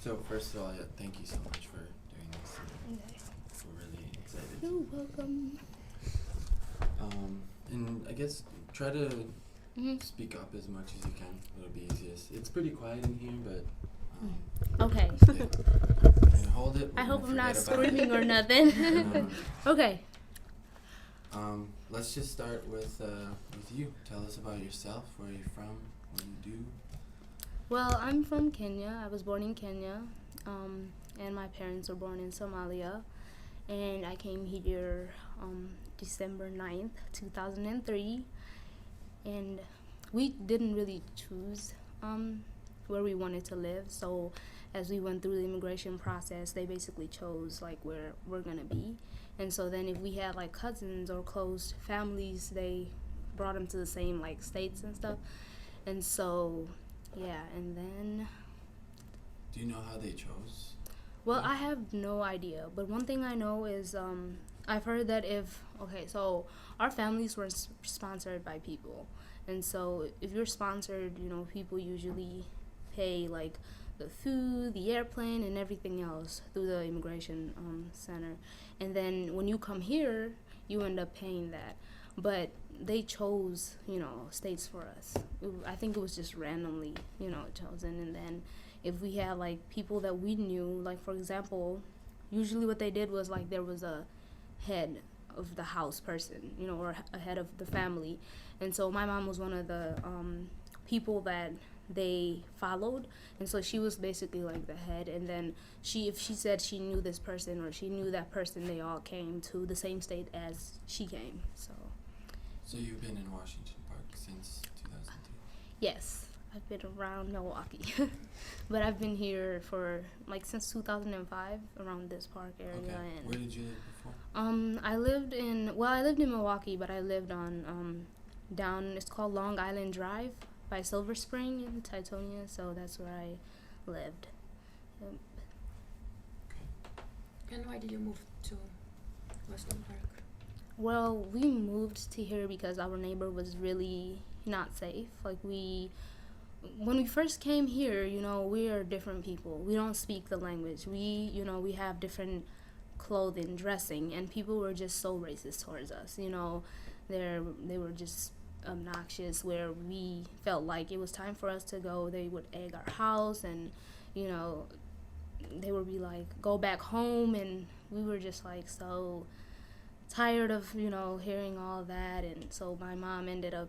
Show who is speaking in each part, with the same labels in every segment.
Speaker 1: So first of all, yeah, thank you so much for doing this.
Speaker 2: Okay.
Speaker 1: We're really excited.
Speaker 2: You're welcome.
Speaker 1: And I guess try to
Speaker 2: Mhm.
Speaker 1: speak up as much as you can. It'll be easiest. It's pretty quiet in here, but
Speaker 2: Okay.
Speaker 1: and hold it.
Speaker 2: I
Speaker 1: We're
Speaker 2: hope
Speaker 1: gonna
Speaker 2: I'm not
Speaker 1: forget about it.
Speaker 2: screaming or nothing.
Speaker 1: No.
Speaker 2: Okay.
Speaker 1: Let's just start with you. Tell us about yourself. Where you're from. What you do.
Speaker 2: Well, I'm from Kenya. I was born in Kenya, and my parents were born in Somalia. And I came here December 9th, 2003. And we didn't really choose where we wanted to live. So as we went through the immigration process, they basically chose like where we're going to be. And so then if we had like cousins or close families, they brought them to the same like states and stuff. And so, yeah, and then
Speaker 1: Do you know how they chose?
Speaker 2: well, I have no idea, but one thing I know is I've heard that so our families were sponsored by people, and so if you're sponsored, people usually pay like the food, the airplane, and everything else through the immigration center, and then when you come here, you end up paying that, but they chose, states for us. I think it was just randomly, chosen, and then if we had like people that we knew, like for example, usually what they did was like there was a head of the house person, or a head of the family, and so my mom was one of the people that they followed, and so she was basically like the head, and then if she said she knew this person or she knew that person, they all came to the same state as she came.
Speaker 1: So you've been in Washington Park since 2003.
Speaker 2: Yes, I've been around Milwaukee, but I've been here for like since 2005 around this park area.
Speaker 1: Okay.
Speaker 2: And
Speaker 1: Where did you live before?
Speaker 2: I lived in Milwaukee, but I lived on down. It's called Long Island Drive by Silver Spring in Titonia, so that's where I lived. Yep.
Speaker 3: And why did you move to Western Park?
Speaker 2: Well, we moved to here because our neighbor was really not safe. Like when we first came here, we are different people. We don't speak the language. We have different clothing, dressing, and people were just so racist towards us. They were just obnoxious. Where we felt like it was time for us to go, they would egg our house, and they would be like, "Go back home," and we were just like so tired of hearing all that, and so my mom ended up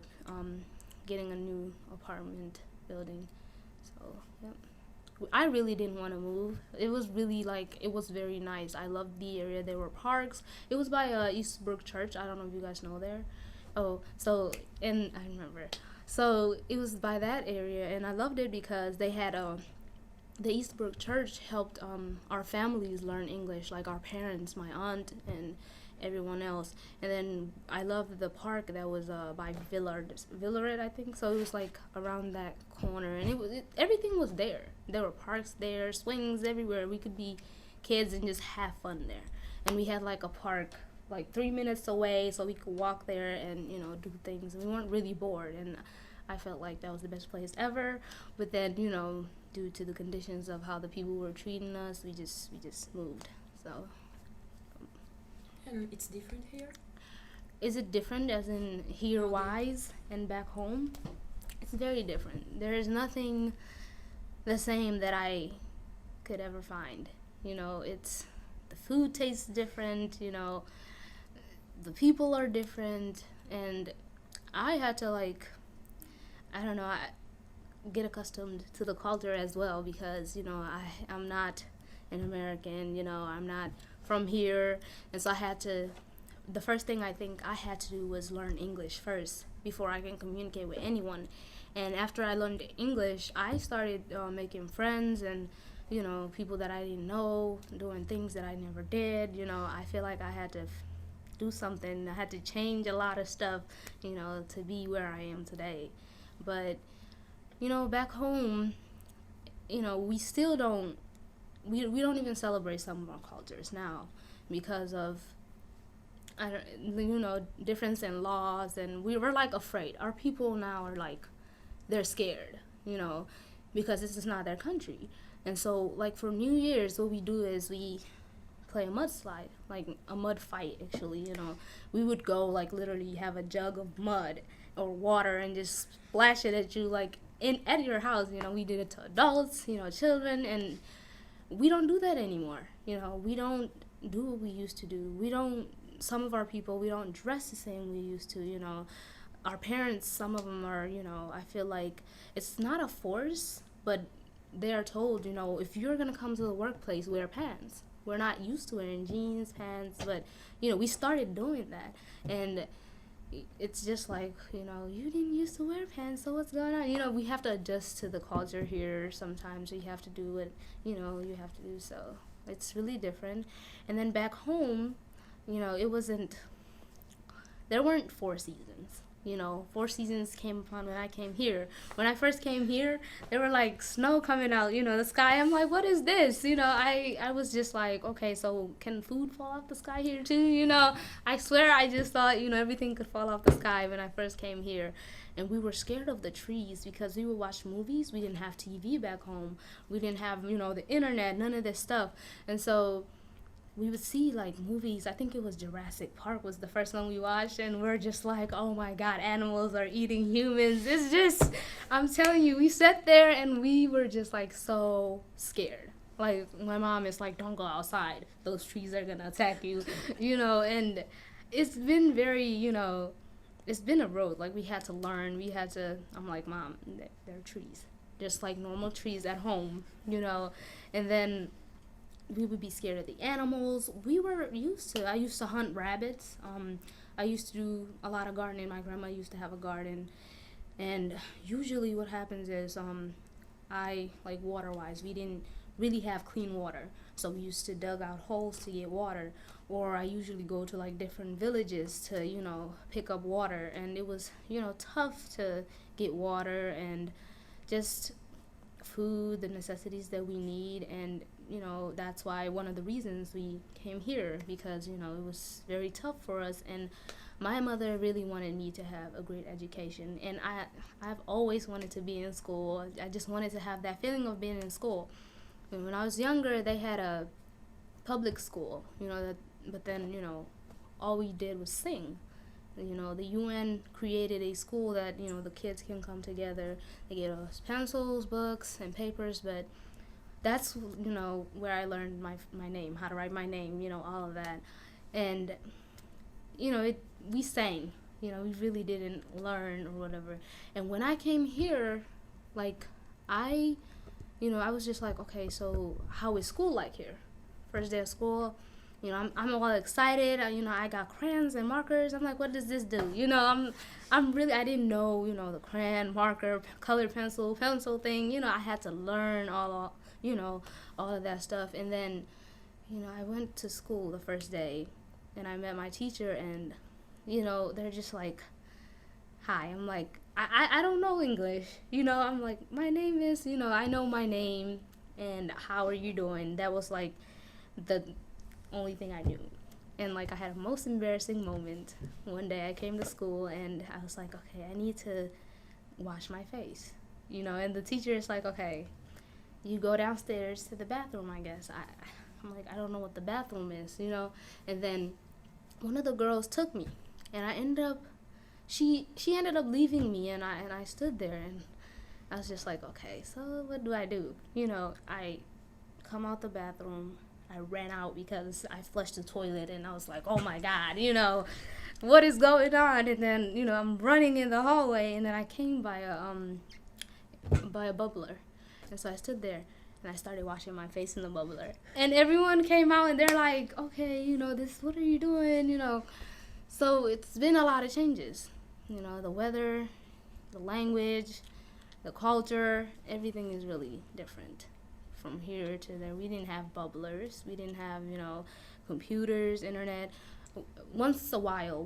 Speaker 2: getting a new apartment building. So yep. I really didn't want to move. It was really it was very nice. I loved the area. There were parks. It was by Eastbrook Church. I don't know if you guys know there. And I remember. So it was by that area, and I loved it because they had the Eastbrook Church helped our families learn English, like our parents, my aunt, and everyone else. And then I loved the park that was by Villard, I think. So it was like around that corner, and everything was there. There were parks there, swings everywhere. We could be kids and just have fun there. And we had like a park like 3 minutes away, so we could walk there and do things. And we weren't really bored, and I felt like that was the best place ever. But then due to the conditions of how the people were treating us, we just moved. So.
Speaker 3: And it's different here?
Speaker 2: Is it different as in here wise and back home? It's very different. There is nothing the same that I could ever find. It's the food tastes different, the people are different, and I had to I don't know, get accustomed to the culture as well, because I'm not an American, I'm not from here, and so the first thing I think I had to do was learn English first before I can communicate with anyone. And after I learned English, I started making friends and people that I didn't know, doing things that I never did. I feel like I had to do something. I had to change a lot of stuff, to be where I am today. But back home, we still don't we don't even celebrate some of our cultures now because of difference in laws, and we're like afraid. Our people now are like, they're scared, because this is not their country. And so, like, for New Year's, what we do is we play a mudslide, like a mud fight, actually. We would go, like, literally have a jug of mud or water and just splash it at you, like, at your house. We did it to adults, children, and we don't do that anymore. We don't do what we used to do. Some of our people, we don't dress the same we used to. Our parents, some of them are, I feel like it's not a force, but they are told, if you're going to come to the workplace, wear pants. We're not used to wearing jeans, pants, but, we started doing that. And it's just like, you didn't used to wear pants, so what's going on? We have to adjust to the culture here. Sometimes we have to do what, you have to do. So it's really different. And then back home, there weren't 4 seasons. 4 seasons came upon when I came here. When I first came here, there were like snow coming out, the sky. I'm like, what is this? I was just like, okay, so can food fall off the sky here too? I swear I just thought, everything could fall off the sky when I first came here. And we were scared of the trees because we would watch movies. We didn't have TV back home. We didn't have, the internet, none of this stuff. And so we would see like movies. I think it was Jurassic Park was the first one we watched, and we're just like, oh my god, animals are eating humans. It's just, I'm telling you, we sat there and we were just like so scared. Like, my mom is like, don't go outside, those trees are gonna attack you. And it's been very, it's been a road. Like, we had to learn, I'm like, Mom, they're trees, just like normal trees at home. And then we would be scared of the animals. I used to hunt rabbits. I used to do a lot of gardening. My grandma used to have a garden. And usually what happens is, water-wise, we didn't really have clean water. So we used to dug out holes to get water. Or I usually go to like different villages to, pick up water. And it was, tough to get water and just food, the necessities that we need. And that's why one of the reasons we came here, because it was very tough for us. And my mother really wanted me to have a great education, and I've always wanted to be in school. I just wanted to have that feeling of being in school. And when I was younger, they had a public school, but then all we did was sing. The UN created a school that the kids can come together. They get us pencils, books, and papers, but that's where I learned my name, how to write my name, all of that. And we sang, we really didn't learn or whatever. And when I came here, like, I was just like, okay, so how is school like here? First day of school, I'm all excited. I got crayons and markers. I'm like, what does this do? I didn't know, the crayon, marker, colored pencil thing. I had to learn all of that stuff. And then, I went to school the first day, and I met my teacher, and, they're just like, hi. I'm like, I don't know English. I'm like, my name is, I know my name, and how are you doing? That was, like, the only thing I knew. And, like, I had a most embarrassing moment. One day I came to school, and I was like, okay, I need to wash my face. And the teacher is like, okay, you go downstairs to the bathroom, I guess. I'm like, I don't know what the bathroom is, And then one of the girls took me, and I ended up, she ended up leaving me, and I stood there, and I was just like, okay, so what do? I come out the bathroom. I ran out because I flushed the toilet, and I was like, oh my God, what is going on? And then, I'm running in the hallway, and then I came by a bubbler. And so I stood there, and I started washing my face in the bubbler. And everyone came out, and they're like, okay, what are you doing, So it's been a lot of changes. The weather, the language, the culture, everything is really different from here to there. We didn't have bubblers. We didn't have, computers, internet. Once a while,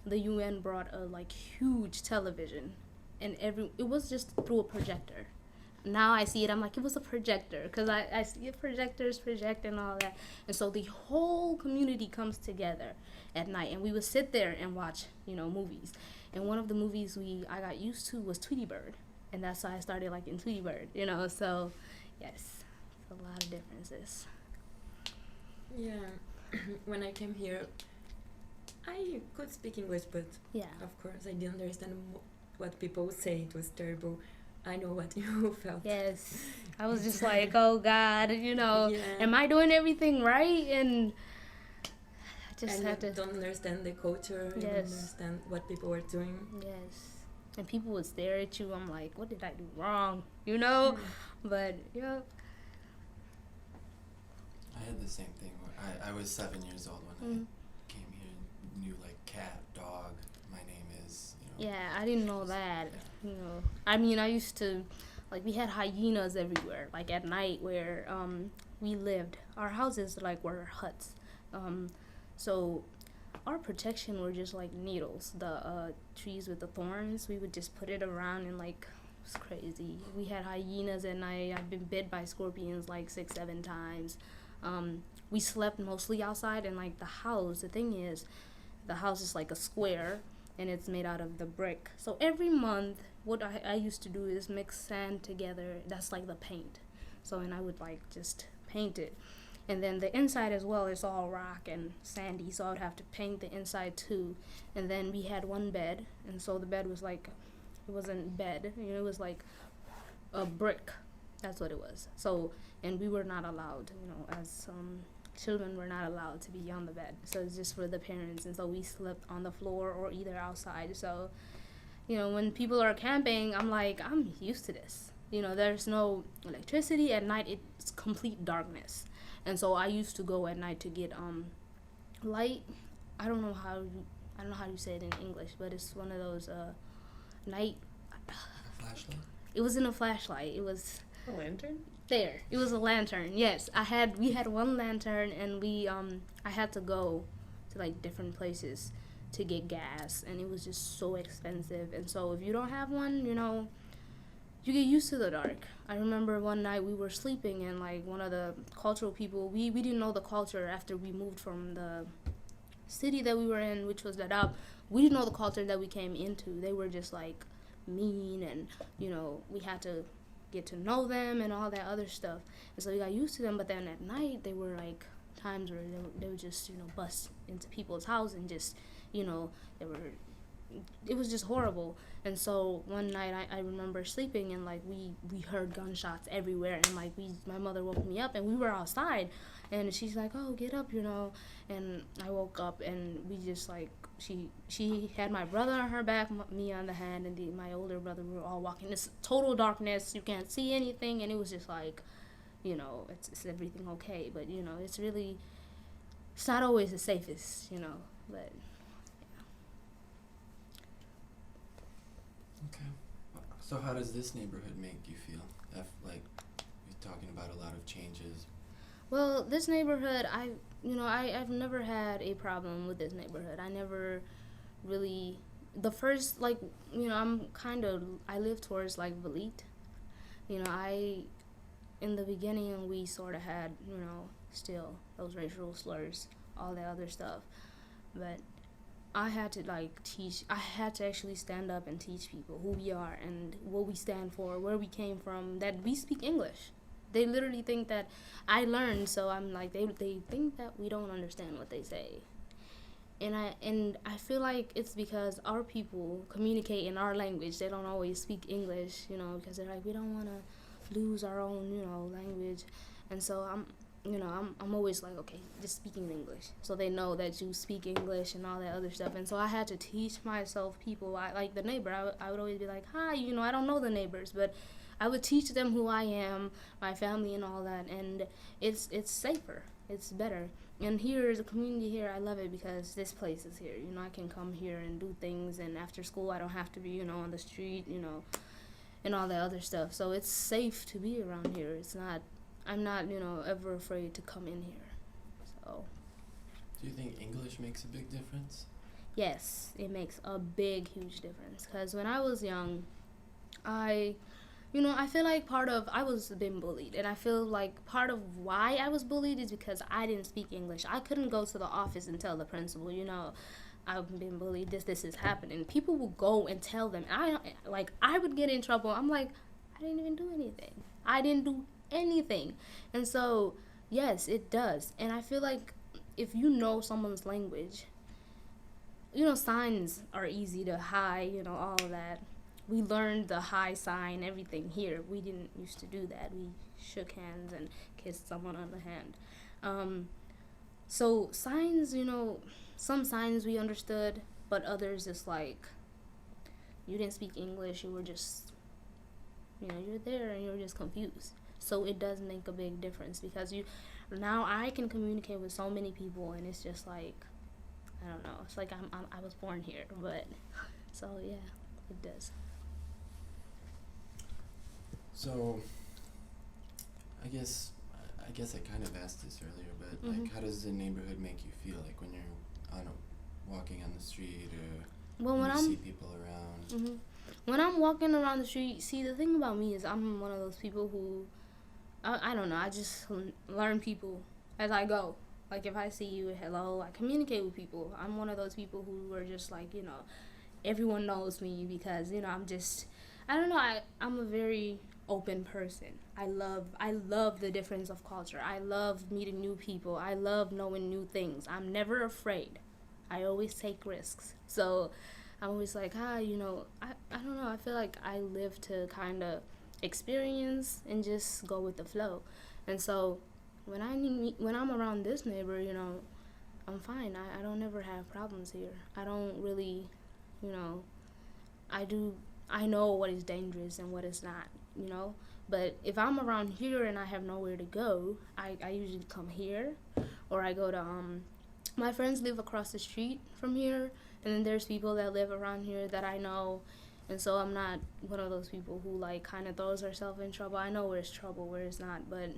Speaker 2: the UN brought a, like, huge television, and it was just through a projector. Now I see it, I'm like, it was a projector, because I see projectors project and all that. And so the whole community comes together at night, and we would sit there and watch, movies. And one of the movies I got used to was Tweety Bird, and that's why I started liking Tweety Bird, So Yes, it's a lot of differences.
Speaker 3: Yeah. When I came here, I could speak English, but
Speaker 2: Yeah.
Speaker 3: of course I didn't understand what people say. It was terrible. I know what you felt.
Speaker 2: Yes. I was just like, oh God,
Speaker 3: Yeah.
Speaker 2: am I doing everything right? And I just
Speaker 3: And
Speaker 2: had
Speaker 3: you
Speaker 2: to.
Speaker 3: don't understand the culture. You don't
Speaker 2: Yes.
Speaker 3: understand what people are doing.
Speaker 2: Yes. And people would stare at you. I'm like, what did I do wrong? You know? But,
Speaker 1: I had the same thing. Where I was 7 years old when
Speaker 2: Mm.
Speaker 1: I came here and knew like cat, dog, my name is,
Speaker 2: Yeah, I didn't know that.
Speaker 1: Yeah.
Speaker 2: I mean, I used to, like, we had hyenas everywhere, like at night where we lived. Our houses, like, were huts. So our protection were just like needles. The trees with the thorns, we would just put it around and, like, it was crazy. We had hyenas at night. I've been bit by scorpions like 6-7 times. We slept mostly outside, and, like, the thing is, the house is like a square, and it's made out of the brick. So every month, what I used to do is mix sand together. That's like the paint. So, and I would, like, just paint it. And then the inside as well is all rock and sandy, so I would have to paint the inside too. And then we had one bed, and so the bed was like, it wasn't bed, it was like a brick. That's what it was. So, and we were not allowed, as children were not allowed to be on the bed. So it's just for the parents, and so we slept on the floor or either outside. So, when people are camping, I'm like, I'm used to this. There's no electricity at night. It's complete darkness. And so I used to go at night to get light. I don't know how you say it in English, but it's one of those night.
Speaker 1: Flashlight?
Speaker 2: It wasn't a flashlight. It was
Speaker 3: A lantern?
Speaker 2: there. It was a lantern. Yes, we had one lantern, and I had to go to, like, different places to get gas, and it was just so expensive. And so if you don't have one, you get used to the dark. I remember one night we were sleeping, and, like, one of the cultural people, we didn't know the culture after we moved from the city that we were in, which was Dadaab. We didn't know the culture that we came into. They were just, like, mean, and we had to get to know them and all that other stuff. And so we got used to them. But then at night, they were, like, times where they would just bust into people's house and just it was just horrible. And so one night I remember sleeping, and, like, we heard gunshots everywhere, and, like, my mother woke me up, and we were outside, and she's like, oh, get up, and I woke up, and we just, like, she had my brother on her back, me on the hand, and my older brother. We were all walking. It's total darkness. You can't see anything, and it was just like, it's everything okay, but it's not always the safest, but.
Speaker 1: Okay. So how does this neighborhood make you feel? Like, you're talking about a lot of changes.
Speaker 2: Well, this neighborhood, I've never had a problem with this neighborhood. I never really, the first, like, I live towards, like, Valit. In the beginning, we sort of had, still those racial slurs, all that other stuff. But I had to, like, I had to actually stand up and teach people who we are and what we stand for, where we came from, that we speak English. They literally think that I learned, so I'm like, they think that we don't understand what they say. And I feel like it's because our people communicate in our language. They don't always speak English, because they're like, we don't want to lose our own, language. And so I'm always like, okay, just speaking English. So they know that you speak English and all that other stuff. And so I had to teach myself people, like the neighbor. I would always be like, hi, I don't know the neighbors, but I would teach them who I am, my family, and all that. And it's safer. It's better. And here, the community here, I love it because this place is here. I can come here and do things. And after school, I don't have to be, on the street, and all that other stuff. So it's safe to be around here. I'm not, ever afraid to come in here. So.
Speaker 1: Do you think English makes a big difference?
Speaker 2: Yes, it makes a big, huge difference. Because when I was young, I feel like I was being bullied. And I feel like part of why I was bullied is because I didn't speak English. I couldn't go to the office and tell the principal, I've been bullied, this is happening. People would go and tell them. I would get in trouble. I'm like, I didn't even do anything. I didn't do anything. And so, yes, it does. And I feel like if you know someone's language, signs are easy to hi, all of that. We learned the hi sign, everything here. We didn't used to do that. We shook hands and kissed someone on the hand. So signs, some signs we understood, but others it's like you didn't speak English. You were just, you're there and you're just confused. So it does make a big difference because now I can communicate with so many people, and it's just like, I don't know. It's like I was born here, but so yeah, it does.
Speaker 1: So, I guess I kind of asked this earlier, but like, how does the neighborhood make you feel? Like when you're walking on the street, or
Speaker 2: Well, when
Speaker 1: you
Speaker 2: I'm
Speaker 1: see people around.
Speaker 2: when I'm walking around the street, see, the thing about me is I'm one of those people who I don't know. I just learn people as I go. Like if I see you, hello, I communicate with people. I'm one of those people who are just like, everyone knows me because, I'm just, I don't know, I'm a very open person. I love the difference of culture. I love meeting new people. I love knowing new things. I'm never afraid. I always take risks. So I'm always like, I don't know. I feel like I live to kind of experience and just go with the flow. And so when I'm around this neighbor, I'm fine. I don't ever have problems here. I don't really, I know what is dangerous and what is not, But if I'm around here and I have nowhere to go, I usually come here, or I go to, my friends live across the street from here, and then there's people that live around here that I know, and so I'm not one of those people who, like, kind of throws herself in trouble. I know where it's trouble, where it's not, but,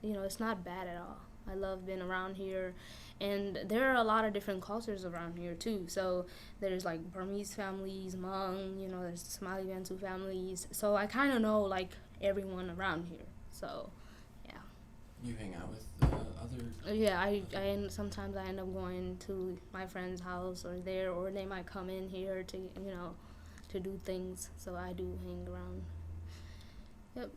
Speaker 2: it's not bad at all. I love being around here, and there are a lot of different cultures around here, too. So there's, like, Burmese families, Hmong, there's Somali Bantu families, so I kind of know, like, everyone around here. So, yeah.
Speaker 1: You hang out with other.
Speaker 2: Yeah, sometimes I end up going to my friend's house or they might come in here to to do things. So I do hang around. Yep.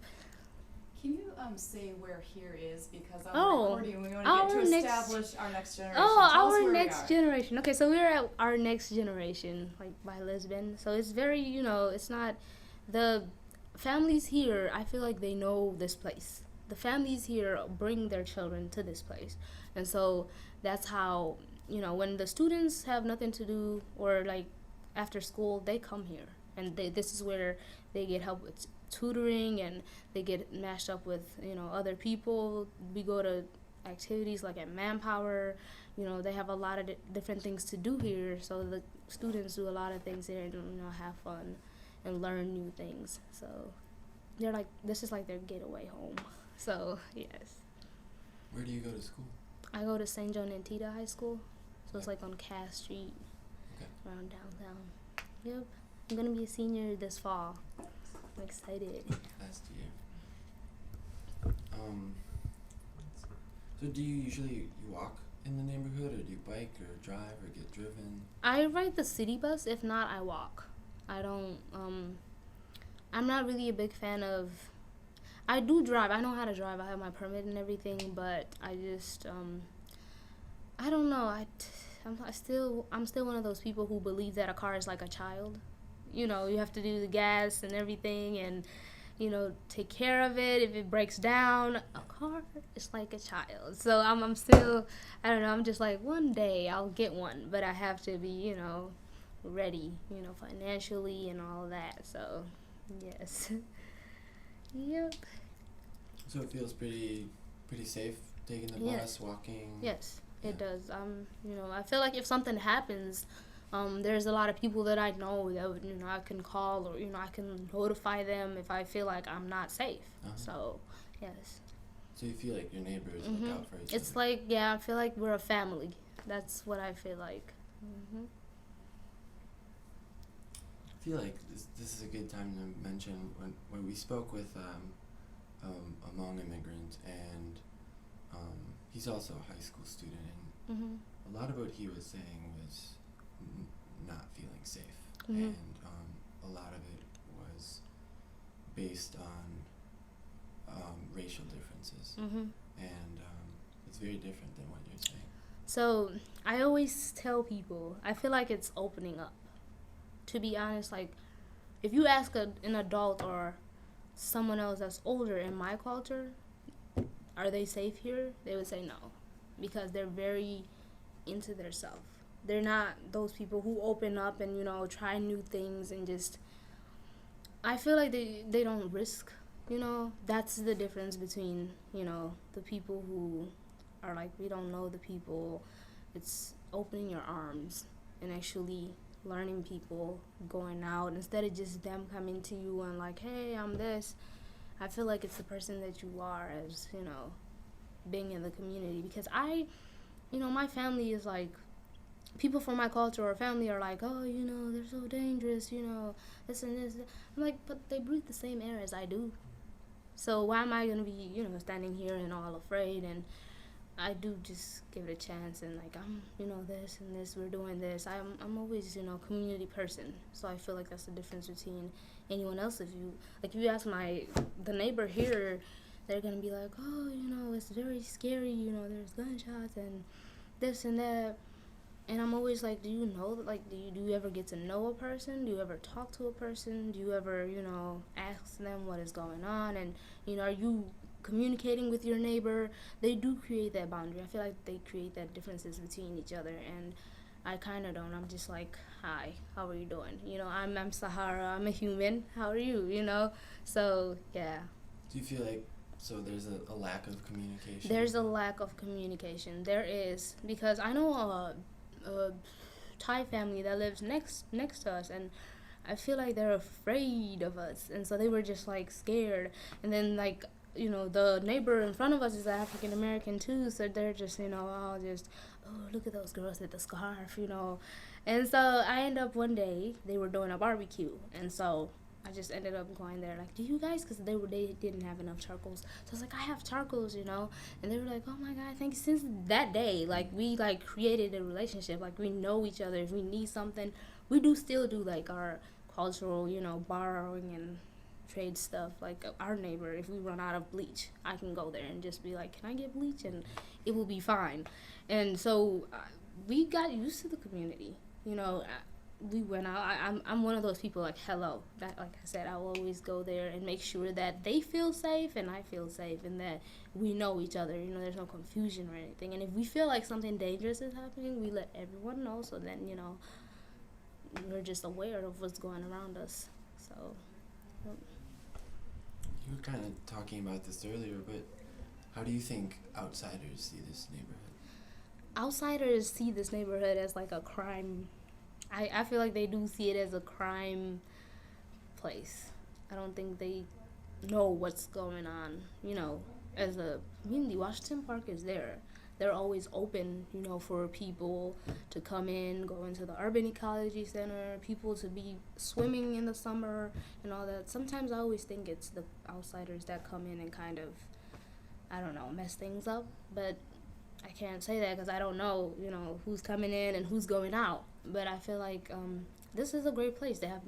Speaker 4: Can you say where here is, because on
Speaker 2: Oh,
Speaker 4: the recording we want to get to establish our next generation. Tell us
Speaker 2: our
Speaker 4: where
Speaker 2: next
Speaker 4: we are.
Speaker 2: generation. Okay, so we're at our next generation, like by Lisbon. So it's very, it's not the families here. I feel like they know this place. The families here bring their children to this place, and so that's how, when the students have nothing to do or like after school, they come here, and this is where they get help with tutoring, and they get matched up with other people. We go to activities like at Manpower. They have a lot of different things to do here, so the students do a lot of things here and have fun and learn new things. So they're like, this is like their getaway home. So yes.
Speaker 1: Where do you go to school?
Speaker 2: I go to St. John Antietam High School, so it's like on Cass Street, around downtown. Yep, I'm gonna be a senior this fall. I'm excited.
Speaker 1: Last year. So do you usually walk in the neighborhood, or do you bike or drive or get driven?
Speaker 2: I ride the city bus. If not, I walk. I don't. I'm not really a big fan of. I do drive. I know how to drive. I have my permit and everything, but I just I don't know. I'm still one of those people who believe that a car is like a child. You have to do the gas and everything, and take care of it. If it breaks down, a car is like a child. So I'm still, I don't know. I'm just like, one day I'll get one, but I have to be ready, financially and all of that. So yes. Yep.
Speaker 1: So it feels pretty safe taking the bus, walking.
Speaker 2: Yes, it does. I feel like if something happens, there's a lot of people that I know that I can call, or I can notify them if I feel like I'm not safe. So yes.
Speaker 1: So you feel like your neighbors look out for each other.
Speaker 2: It's like, I feel like we're a family. That's what I feel like.
Speaker 1: I feel like this is a good time to mention when we spoke with a Hmong immigrant, and he's also a high school student, and a lot of what he was saying was not feeling safe, and a lot of it was based on racial differences,
Speaker 2: Mm-hmm.
Speaker 1: and it's very different than what you're saying.
Speaker 2: So I always tell people, I feel like it's opening up. To be honest, like if you ask an adult or someone else that's older in my culture, are they safe here? They would say no, because they're very into their self. They're not those people who open up and try new things and just. I feel like they don't risk. That's the difference between the people who are like we don't know the people. It's opening your arms and actually learning people, going out instead of just them coming to you and like, hey, I'm this. I feel like it's the person that you are as being in the community, because my family is like, people from my culture or family are like, oh, they're so dangerous, this and this. I'm like, but they breathe the same air as I do. So why am I going to be, standing here and all afraid? And I do just give it a chance, and like, I'm, this and this, we're doing this. I'm always, community person. So I feel like that's the difference between anyone else. If you ask the neighbor here, they're going to be like, oh, it's very scary, there's gunshots and this and that. And I'm always like, do you ever get to know a person? Do you ever talk to a person? Do you ever, ask them what is going on? And, are you communicating with your neighbor? They do create that boundary. I feel like they create that differences between each other. And I kind of don't. I'm just like, hi, how are you doing? I'm Sahara. I'm a human. How are you? So, yeah.
Speaker 1: Do you feel like there's a lack of communication?
Speaker 2: There's a lack of communication. There is. Because I know a Thai family that lives next to us, and I feel like they're afraid of us, and so they were just like scared. And then like the neighbor in front of us is African American too, so they're just all just, oh, look at those girls with the scarf, and so I end up one day they were doing a barbecue, and so I just ended up going there like, do you guys, because they didn't have enough charcoals, so I was like, I have charcoals, and they were like, oh my god, thank you. Since that day, like, we like created a relationship, like we know each other. If we need something, we do still do like our cultural borrowing and trade stuff. Like our neighbor, if we run out of bleach, I can go there and just be like, can I get bleach, and it will be fine. And so we got used to the community. We went out. I'm one of those people like, hello. That, like I said, I will always go there and make sure that they feel safe and I feel safe, and that we know each other. There's no confusion or anything. And if we feel like something dangerous is happening, we let everyone know, so then we're just aware of what's going around us. So.
Speaker 1: You were kind of talking about this earlier, but how do you think outsiders see this neighborhood?
Speaker 2: Outsiders see this neighborhood as like a crime. I feel like they do see it as a crime place. I don't think they know what's going on, as a community. Washington Park is there. They're always open, for people to come in, go into the Urban Ecology Center, people to be swimming in the summer and all that. Sometimes I always think it's the outsiders that come in and kind of, I don't know, mess things up. But I can't say that because I don't know, who's coming in and who's going out. But I feel like this is a great place. They have,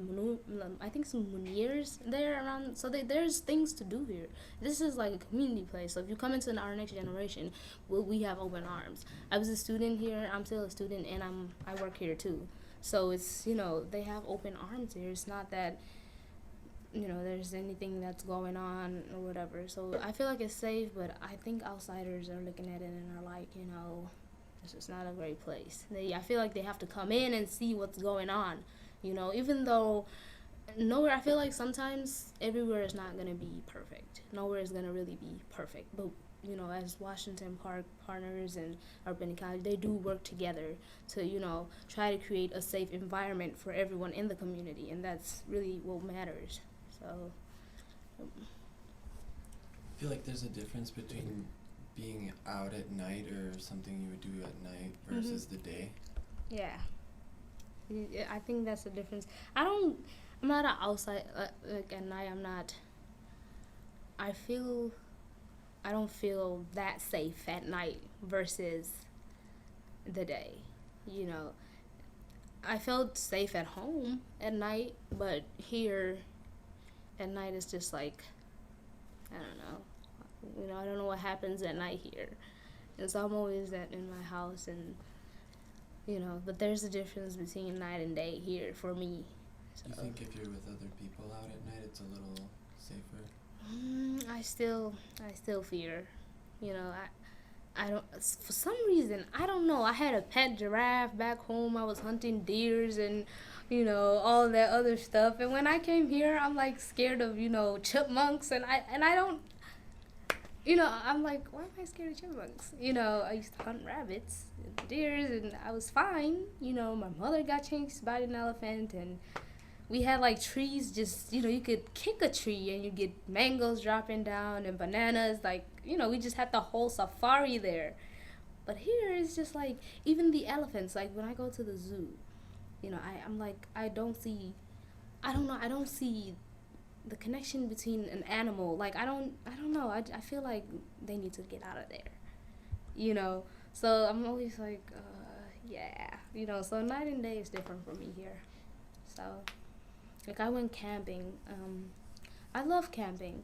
Speaker 2: I think, some Muniers there around. So there's things to do here. This is like a community place. So if you come into our next generation, we have open arms. I was a student here. I'm still a student, and I work here too. So it's, they have open arms here. It's not that, there's anything that's going on or whatever. So I feel like it's safe, but I think outsiders are looking at it and are like, this is not a great place. I feel like they have to come in and see what's going on, even though nowhere, I feel like sometimes everywhere is not going to be perfect. Nowhere is going to really be perfect. But, as Washington Park partners and Urban Ecology, they do work together to, try to create a safe environment for everyone in the community. And that's really what matters. So
Speaker 1: I feel like there's a difference between being out at night or something you would do at night versus the day.
Speaker 2: Yeah, I think that's the difference. I'm not an outside, like at night I don't feel that safe at night versus the day, I felt safe at home at night, but here at night it's just like, I don't know. You know, I don't know what happens at night here. And so I'm always in my house, and you know, but there's a difference between night and day here for me. So.
Speaker 1: Do you think if you're with other people out at night, it's a little safer?
Speaker 2: I still fear. You know, I don't, for some reason, I don't know. I had a pet giraffe back home. I was hunting deers and, you know, all that other stuff. And when I came here, I'm like scared of, you know, chipmunks, and I don't, you know, I'm like, why am I scared of chipmunks? You know, I used to hunt rabbits and deers, and I was fine. You know, my mother got chased by an elephant, and we had like trees, just, you know, you could kick a tree and you get mangoes dropping down and bananas. Like, you know, we just had the whole safari there. But here it's just like, even the elephants, like when I go to the zoo, you know, I'm like, I don't see the connection between an animal. Like, I don't know. I feel like they need to get out of there, you know. So I'm always like, yeah, you know. So night and day is different for me here. So, like, I went camping. I love camping,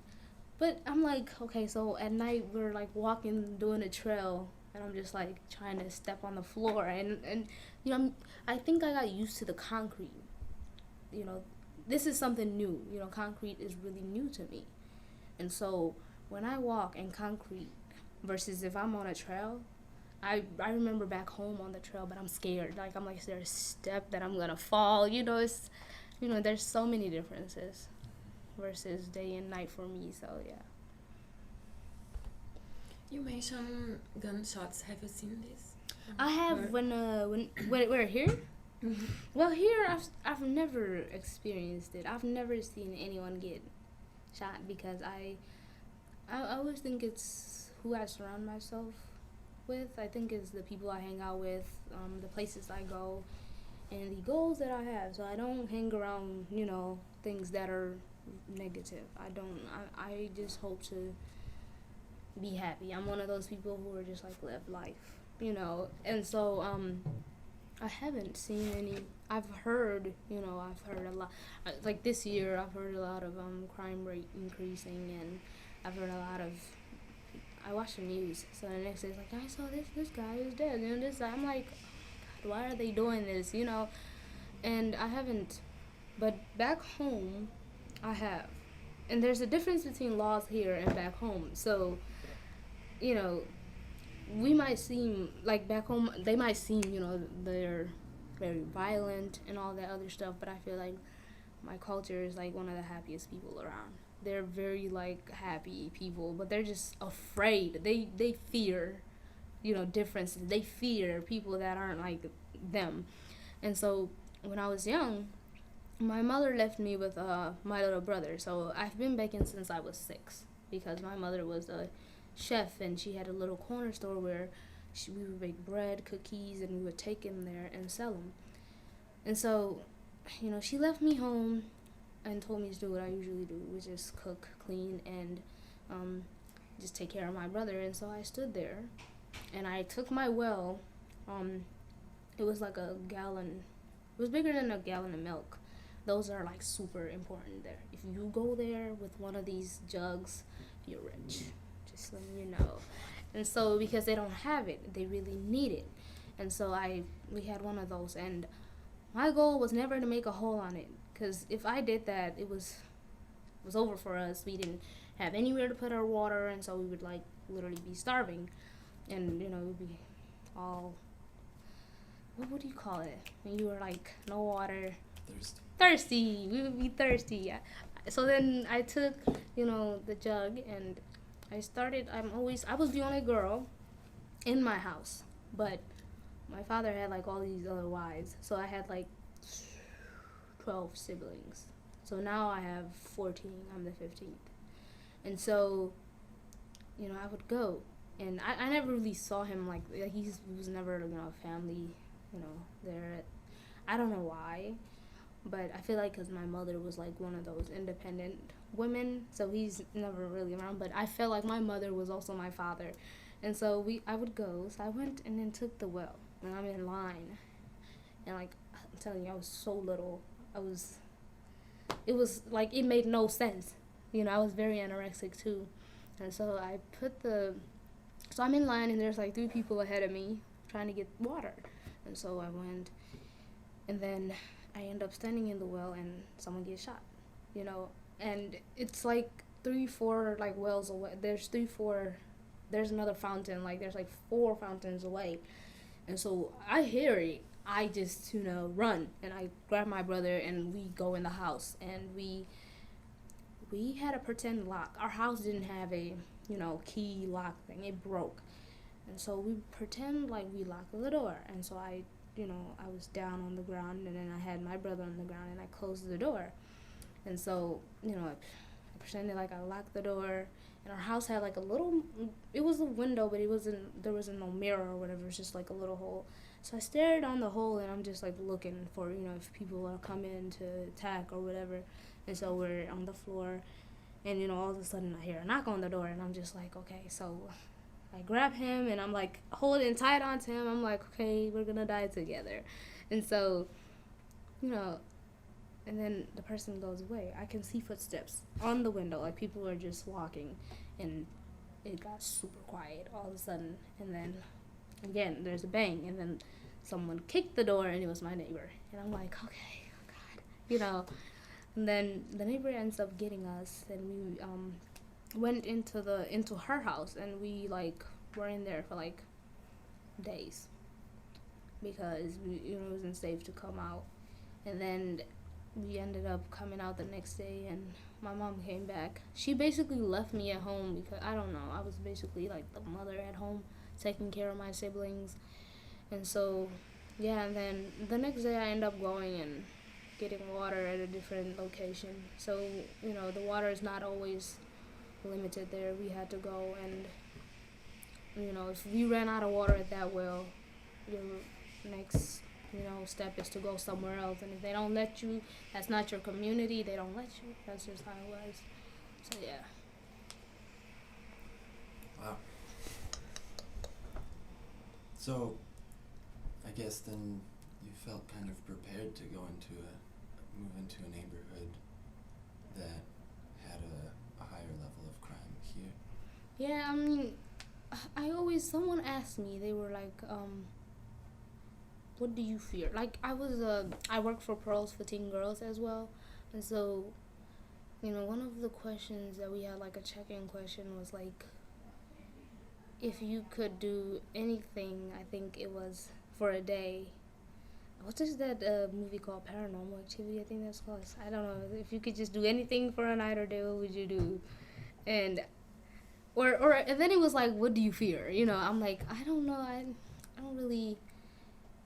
Speaker 2: but I'm like, okay, so at night we're like walking, doing a trail, and I'm just like trying to step on the floor, and you know, I think I got used to the concrete. You know, this is something new. You know, concrete is really new to me. And so when I walk in concrete versus if I'm on a trail, I remember back home on the trail, but I'm scared. Like, I'm like, is there a step that I'm going to fall? You know, you know, there's so many differences versus day and night for me. So, yeah.
Speaker 3: You mentioned gunshots. Have you seen this?
Speaker 2: I have when we're here.
Speaker 3: Mm-hmm.
Speaker 2: Well, here I've never experienced it. I've never seen anyone get shot because I always think it's who I surround myself with. I think it's the people I hang out with, the places I go, and the goals that I have. So I don't hang around, you know, things that are negative. I just hope to be happy. I'm one of those people who are just like live life, you know. And so I haven't seen any. I've heard a lot. Like this year, I've heard a lot of crime rate increasing, and I've heard a lot of. I watch the news, so the next day it's like, I saw this guy is dead, and this. I'm like, God, why are they doing this? You know, and I haven't. But back home, I have, and there's a difference between laws here and back home. So, you know, we might seem like back home, they might seem, you know, they're very violent and all that other stuff, but I feel like my culture is like one of the happiest people around. They're very like happy people, but they're just afraid. They fear, you know, differences. They fear people that aren't like them. And so when I was young, my mother left me with my little brother. So I've been baking since I was 6 because my mother was a chef, and she had a little corner store where we would bake bread, cookies, and we would take them there and sell them. And so, you know, she left me home and told me to do what I usually do, which is cook, clean, and just take care of my brother. And so I stood there, and I took my well. It was like a gallon. It was bigger than a gallon of milk. Those are like super important there. If you go there with one of these jugs, you're rich. Just letting you know. And so because they don't have it, they really need it. And so we had one of those, and my goal was never to make a hole on it, because if I did that, it was over for us. We didn't have anywhere to put our water, and so we would like literally be starving, and you know, we'd be all, what do you call it when you were like no water? Thirsty. We would be thirsty. Yeah. So then I took, you know, the jug, and I was the only girl in my house, but my father had like all these other wives, so I had like 12 siblings. So now I have 14. I'm the 15th. And so, you know, I would go, and I never really saw him like he was never, you know, a family, you know, there. I don't know why, but I feel like because my mother was like one of those independent women, so he's never really around. But I felt like my mother was also my father, and so I would go. So I went and then took the well, and I'm in line, and like I'm telling you, I was so little. It was like it made no sense, you know. I was very anorexic too, And so so I'm in line, and there's like 3 people ahead of me trying to get water. And so I went, and then I end up standing in the well, and someone gets shot, you know. And it's like 3, 4 like wells away. There's another fountain, like there's like 4 fountains away. And so I hear it. I just, run, and I grab my brother, and we go in the house, and we had a pretend lock. Our house didn't have a, key lock thing. It broke. And so we pretend like we locked the door. And so I was down on the ground, and then I had my brother on the ground, and I closed the door. And so, I pretended like I locked the door. And our house had like it was a window, but there wasn't no mirror or whatever. It was just like a little hole. So I stared on the hole, and I'm just like looking for, if people are coming to attack or whatever. And so we're on the floor, and, all of a sudden I hear a knock on the door, and I'm just like, okay. So I grab him, and I'm like holding tight onto him. I'm like, okay, we're gonna die together. And so, and then the person goes away. I can see footsteps on the window, like people are just walking, and it got super quiet all of a sudden. And then again, there's a bang, and then someone kicked the door, and it was my neighbor. And I'm like, okay, oh God, And then the neighbor ends up getting us, and we went into her house, and we like were in there for like days because it wasn't safe to come out. And then we ended up coming out the next day, and my mom came back. She basically left me at home because I don't know. I was basically like the mother at home, taking care of my siblings. And so, yeah, and then the next day I end up going and getting water at a different location. So, the water is not always limited there. We had to go, and, if we ran out of water at that well, your next, step is to go somewhere else. And if they don't let you, that's not your community, they don't let you. That's just how it was. So, yeah.
Speaker 1: Wow. So, I guess then you felt kind of prepared to move into a neighborhood that had a higher level of crime here.
Speaker 2: Yeah, someone asked me, they were like, what do you fear? Like, I work for Pearls for Teen Girls as well. And so, one of the questions that we had, like a check-in question, was like, if you could do anything, I think it was for a day. What's that movie called? Paranormal Activity, I think that's called. I don't know. If you could just do anything for a night or day, what would you do? And and then it was like, what do you fear? I'm like, I don't know. I don't really.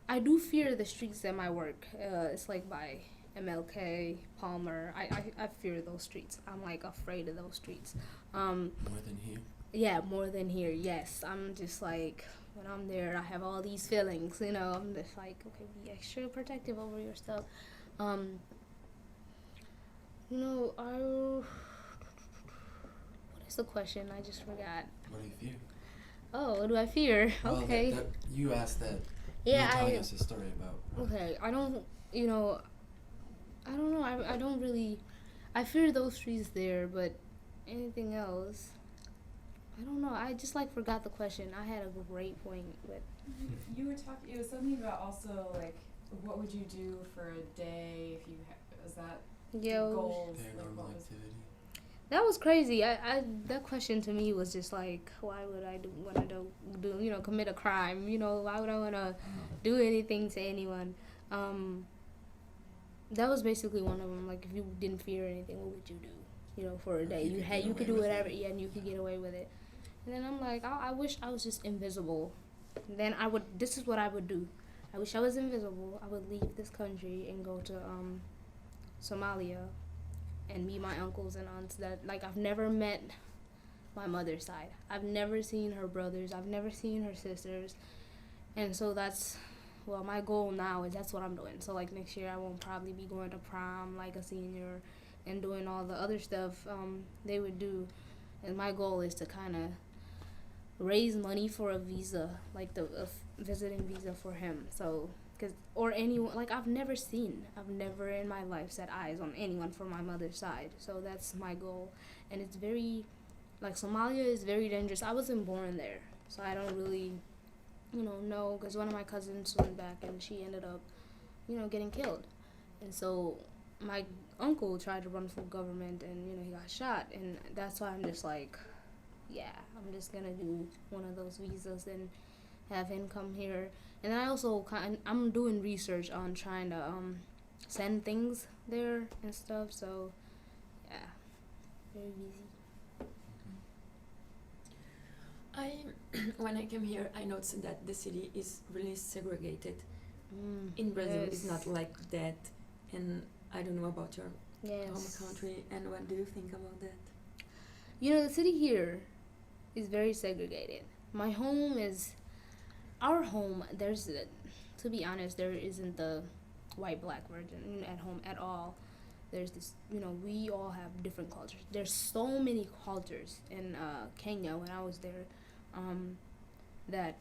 Speaker 2: I do fear the streets at my work. It's like by MLK, Palmer. I fear those streets. I'm like afraid of those streets.
Speaker 1: More than here?
Speaker 2: Yeah, more than here, yes. I'm just like, when I'm there, I have all these feelings, I'm just like, okay, be extra protective over your stuff. What is the question? I just forgot.
Speaker 1: What do you fear?
Speaker 2: Oh, what do I fear?
Speaker 1: Well,
Speaker 2: Okay.
Speaker 1: You asked that.
Speaker 2: Yeah,
Speaker 1: you were telling us a story about.
Speaker 2: Okay, I don't know, I don't really, I fear those streets there, but anything else, I don't know. I just forgot the question. I had a great point, but
Speaker 4: You were talking. It was something about also like, what would you do for a day if you was that goals?
Speaker 1: Paranormal activity.
Speaker 2: That was crazy. That question to me was just like, why would I want to do commit a crime? Why would I want to do anything to anyone? That was basically one of them. Like, if you didn't fear anything, what would you do? For a day, you could do whatever. Yeah, and you could get away with it. And then I'm like, I wish I was just invisible. And then this is what I would do. I wish I was invisible. I would leave this country and go to Somalia and meet my uncles and aunts that, I've never met my mother's side. I've never seen her brothers. I've never seen her sisters. And so my goal now is that's what I'm doing. So, next year I won't probably be going to prom like a senior and doing all the other stuff they would do. And my goal is to kind of raise money for a visa, like a visiting visa for him. So, or anyone, I've never in my life set eyes on anyone from my mother's side. So that's my goal. And it's very like Somalia is very dangerous. I wasn't born there, so I don't really, know, because one of my cousins went back and she ended up, getting killed. And so my uncle tried to run for government and, he got shot. And that's why I'm just like, yeah, I'm just going to do one of those visas and have him come here. And then I also, I'm doing research on trying to send things there and stuff. So, yeah, very busy.
Speaker 3: When I came here, I noticed that the city is really segregated. In Brazil, it's not like that. And I don't know about your home country. And what do you think about that?
Speaker 2: The city here is very segregated. Our home, to be honest, there isn't the white-black version at home at all. There's this, we all have different cultures. There's so many cultures in Kenya when I was there that,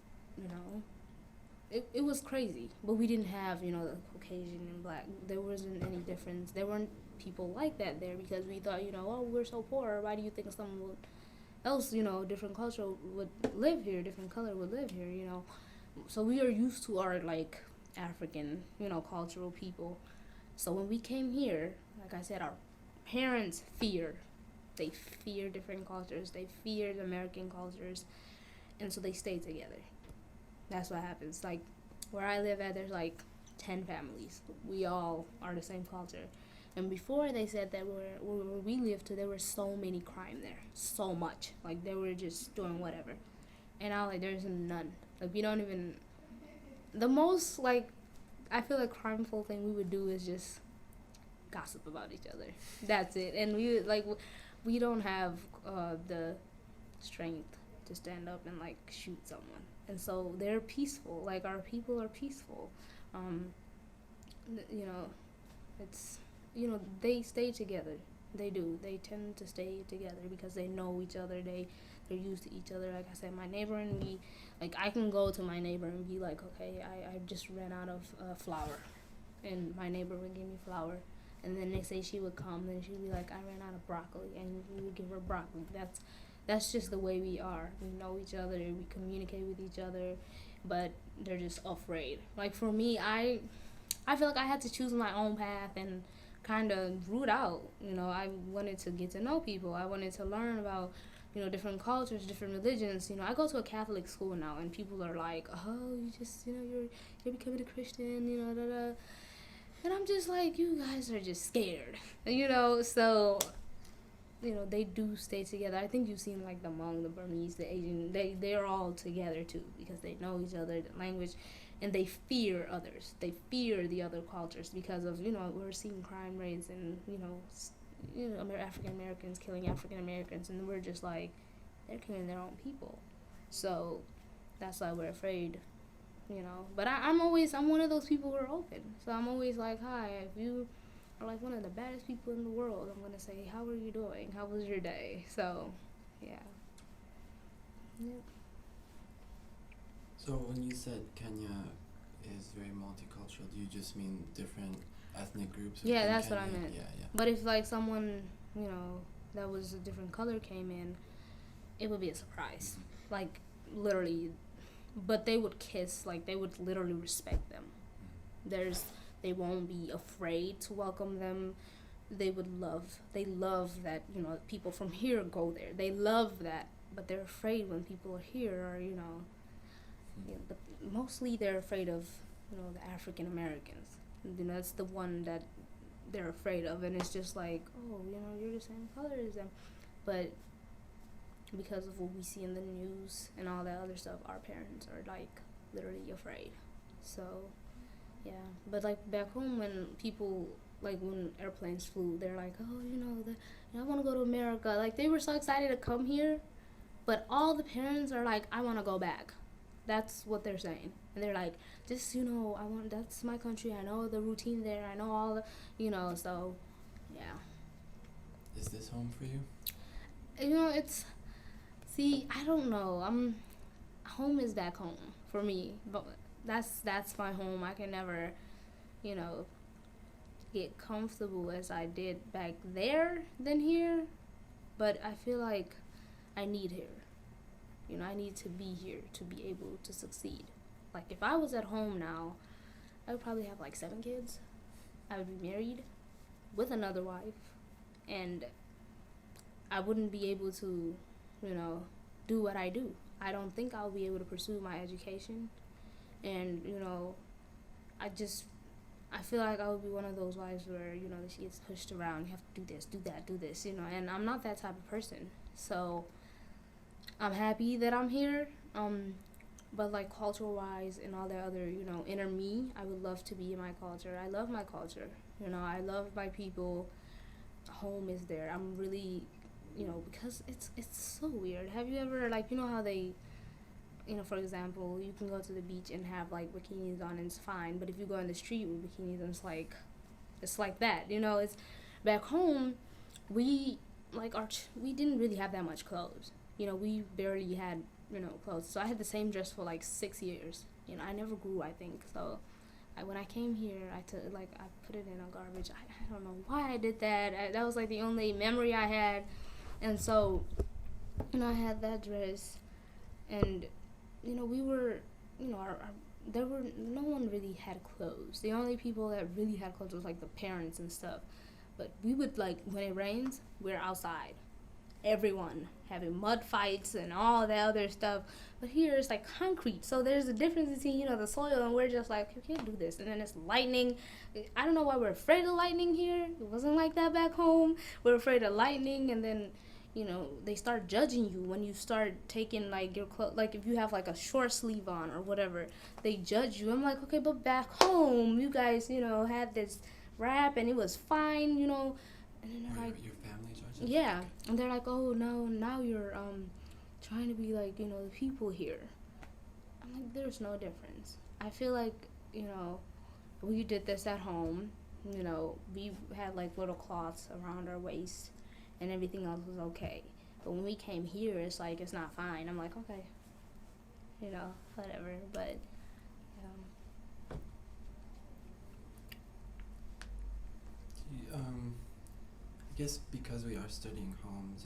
Speaker 2: it was crazy. But we didn't have, the Caucasian and black. There wasn't any difference. There weren't people like that there because we thought, oh, we're so poor. Why do you think someone else, different culture would live here, different color would live here, So we are used to our, like, African, cultural people. So when we came here, like I said, our parents they fear different cultures, they fear the American cultures, and so they stay together. That's what happens. Like, where I live at, there's like 10 families. We all are the same culture. And before, they said that where we lived, there were so many crime there, so much. Like, they were just doing whatever. And now, like, there's none. Like, we don't even, the most, like, I feel like crimeful thing we would do is just gossip about each other. That's it. And we don't have the strength to stand up and, like, shoot someone. And so they're peaceful. Like, our people are peaceful. It's, they stay together. They do. They tend to stay together because they know each other. They're used to each other. Like I said, my neighbor and me, like, I can go to my neighbor and be like, okay, I just ran out of flour. And my neighbor would give me flour. And then next day she would come and she'd be like, I ran out of broccoli. And we would give her broccoli. That's just the way we are. We know each other. We communicate with each other. But they're just afraid. Like, for me, I feel like I had to choose my own path and kind of root out. I wanted to get to know people. I wanted to learn about, different cultures, different religions. I go to a Catholic school now, and people are like, oh, you just, you're becoming a Christian, da da. And I'm just like, you guys are just scared, so, they do stay together. I think you've seen, like, the Hmong, the Burmese, the Asian, they're all together, too, because they know each other, the language, and they fear others. They fear the other cultures because of, we're seeing crime rates and, African Americans killing African Americans, and we're just like, they're killing their own people. So that's why we're afraid, But I'm one of those people who are open. So I'm always like, hi, if you are like one of the baddest people in the world, I'm going to say, how are you doing? How was your day? So, yeah. Yep.
Speaker 1: So when you said Kenya is very multicultural, do you just mean different ethnic groups?
Speaker 2: Yeah, that's Kenya? What I meant.
Speaker 1: Yeah.
Speaker 2: But if, like, someone, that was a different color came in, it would be a surprise. Mm-hmm. Like, literally. But they would kiss, like, they would literally respect them. Mm-hmm. They won't be afraid to welcome them. They love that, people from here go there. They love that, but they're afraid when people are here or, but mostly they're afraid of, the African Americans. That's the one that they're afraid of, and it's just like, oh, you're the same color as them. But because of what we see in the news and all that other stuff, our parents are, like, literally afraid. So, yeah. But, like, back home when people, like, when airplanes flew, they're like, oh, I want to go to America. Like, they were so excited to come here, but all the parents are like, I want to go back. That's what they're saying. And they're like, just, that's my country. I know the routine there. I know all the, so, yeah.
Speaker 1: Is this home for you?
Speaker 2: I don't know. Home is back home for me. But that's my home. I can never, get comfortable as I did back there than here. But I feel like I need here. You know, I need to be here to be able to succeed. Like, if I was at home now, I would probably have like 7 kids. I would be married with another wife, and I wouldn't be able to, you know, do what I do. I don't think I'll be able to pursue my education. And, you know, I feel like I would be one of those wives where, you know, she gets pushed around. You have to do this, do that, do this, you know. And I'm not that type of person. So I'm happy that I'm here. But, like, culture-wise and all that other, you know, inner me, I would love to be in my culture. I love my culture. You know, I love my people. Home is there. I'm really, you know, because it's so weird. Have you ever, like, you know how they, you know, for example, you can go to the beach and have, like, bikinis on and it's fine. But if you go in the street with bikinis, it's like that. You know, it's back home, we didn't really have that much clothes. You know, we barely had, you know, clothes. So I had the same dress for like 6 years. You know, I never grew, I think. So when I came here, I put it in a garbage. I don't know why I did that. That was like the only memory I had. And so, you know, I had that dress, and, you know, we were, you know, no one really had clothes. The only people that really had clothes was like the parents and stuff. But we would, like, when it rains, we're outside. Everyone having mud fights and all that other stuff. But here it's like concrete, so there's a difference between, you know, the soil, and we're just like, you can't do this. And then it's lightning. I don't know why we're afraid of lightning here. It wasn't like that back home. We're afraid of lightning, and then, you know, they start judging you when you start taking, like, your clothes. Like, if you have, like, a short sleeve on or whatever, they judge you. I'm like, okay, but back home, you guys, you know, had this wrap and it was fine, you know. And then they're like,
Speaker 1: your family judges?
Speaker 2: Yeah, and they're like, oh no, now you're trying to be like, you know, the people here. I'm like, there's no difference. I feel like, you know, we did this at home. You know, we had like little cloths around our waist, and everything else was okay. But when we came here, it's like, it's not fine. I'm like, okay, you know, whatever. But
Speaker 1: I guess because we are studying homes,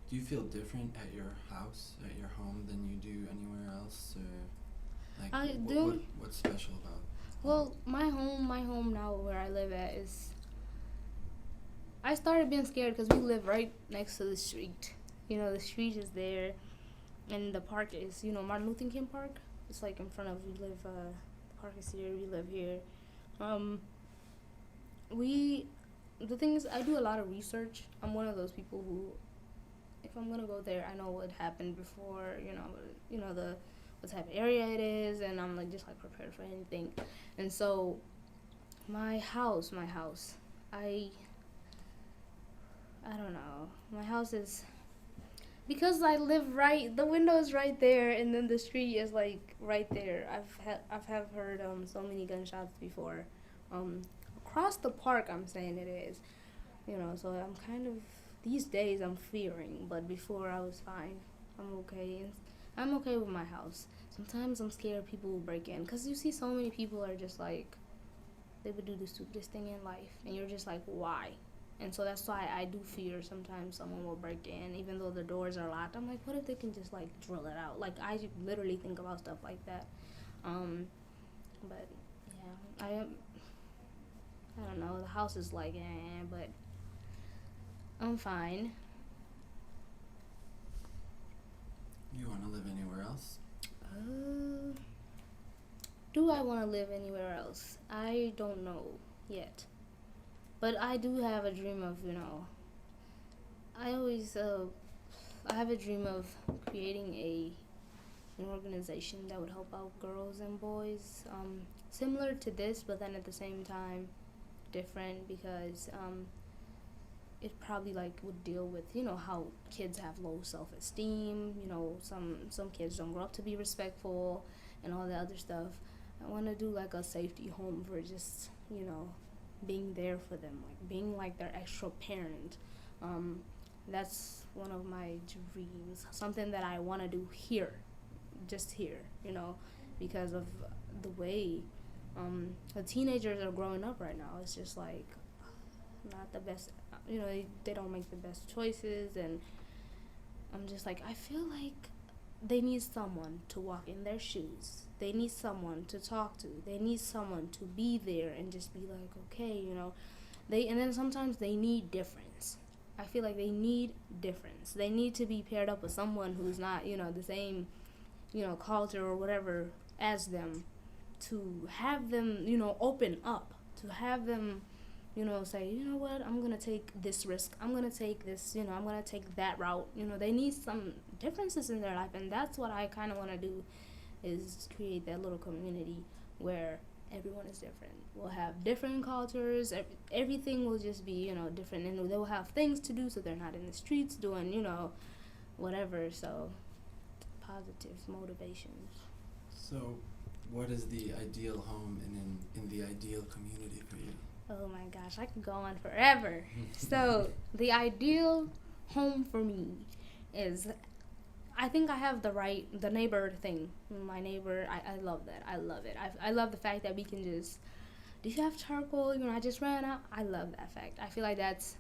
Speaker 1: do you feel different at your house, at your home, than you do anywhere else, or like
Speaker 2: I do.
Speaker 1: What's special about?
Speaker 2: Well, my home now where I live at is. I started being scared because we live right next to the street. You know, the street is there, and the park is, you know, Martin Luther King Park. It's like in front of, we live. The park is here. We live here. The thing is, I do a lot of research. I'm one of those people who, if I'm gonna go there, I know what happened before, you know what type of area it is, and I'm like just like prepared for anything. And so, my house, I don't know. My house is, because I live right, the window is right there, and then the street is like right there. I've heard so many gunshots before. Across the park, I'm saying it is, you know, so I'm kind of, these days I'm fearing, but before I was fine. I'm okay. I'm okay with my house. Sometimes I'm scared people will break in, because you see so many people are just like, they would do the stupidest thing in life, and you're just like, why? And so that's why I do fear sometimes someone will break in, even though the doors are locked. I'm like, what if they can just like drill it out? Like, I literally think about stuff like that. But yeah, I don't know, the house is like, but I'm fine.
Speaker 1: You want to live anywhere else?
Speaker 2: Do I want to live anywhere else? I don't know yet. But I do have a dream of, you know, I have a dream of creating an organization that would help out girls and boys, similar to this, but then at the same time different, because it probably like would deal with, you know, how kids have low self-esteem, you know, some kids don't grow up to be respectful and all that other stuff. I want to do like a safety home for just, you know, being there for them, like being like their extra parent. That's one of my dreams, something that I want to do here, just here, you know, because of the way the teenagers are growing up right now. It's just like not the best they don't make the best choices, and I'm just like, I feel like they need someone to walk in their shoes. They need someone to talk to. They need someone to be there and just be like, okay, and then sometimes they need difference. I feel like they need difference. They need to be paired up with someone who's not, the same, culture or whatever as them, to have them, open up, to have them, say, you know what, I'm going to take this risk. I'm going to take this, I'm going to take that route. They need some differences in their life, and that's what I kind of want to do, is create that little community where everyone is different. We'll have different cultures. Everything will just be, different, and they'll have things to do, so they're not in the streets doing, whatever. So, positive motivations.
Speaker 1: So, what is the ideal home in the ideal community for you?
Speaker 2: Oh my gosh, I could go on forever. So, the ideal home for me is, I think I have the neighbor thing. My neighbor, I love that. I love it. I love the fact that we can just, do you have charcoal? I just ran out. I love that fact. I feel like that's,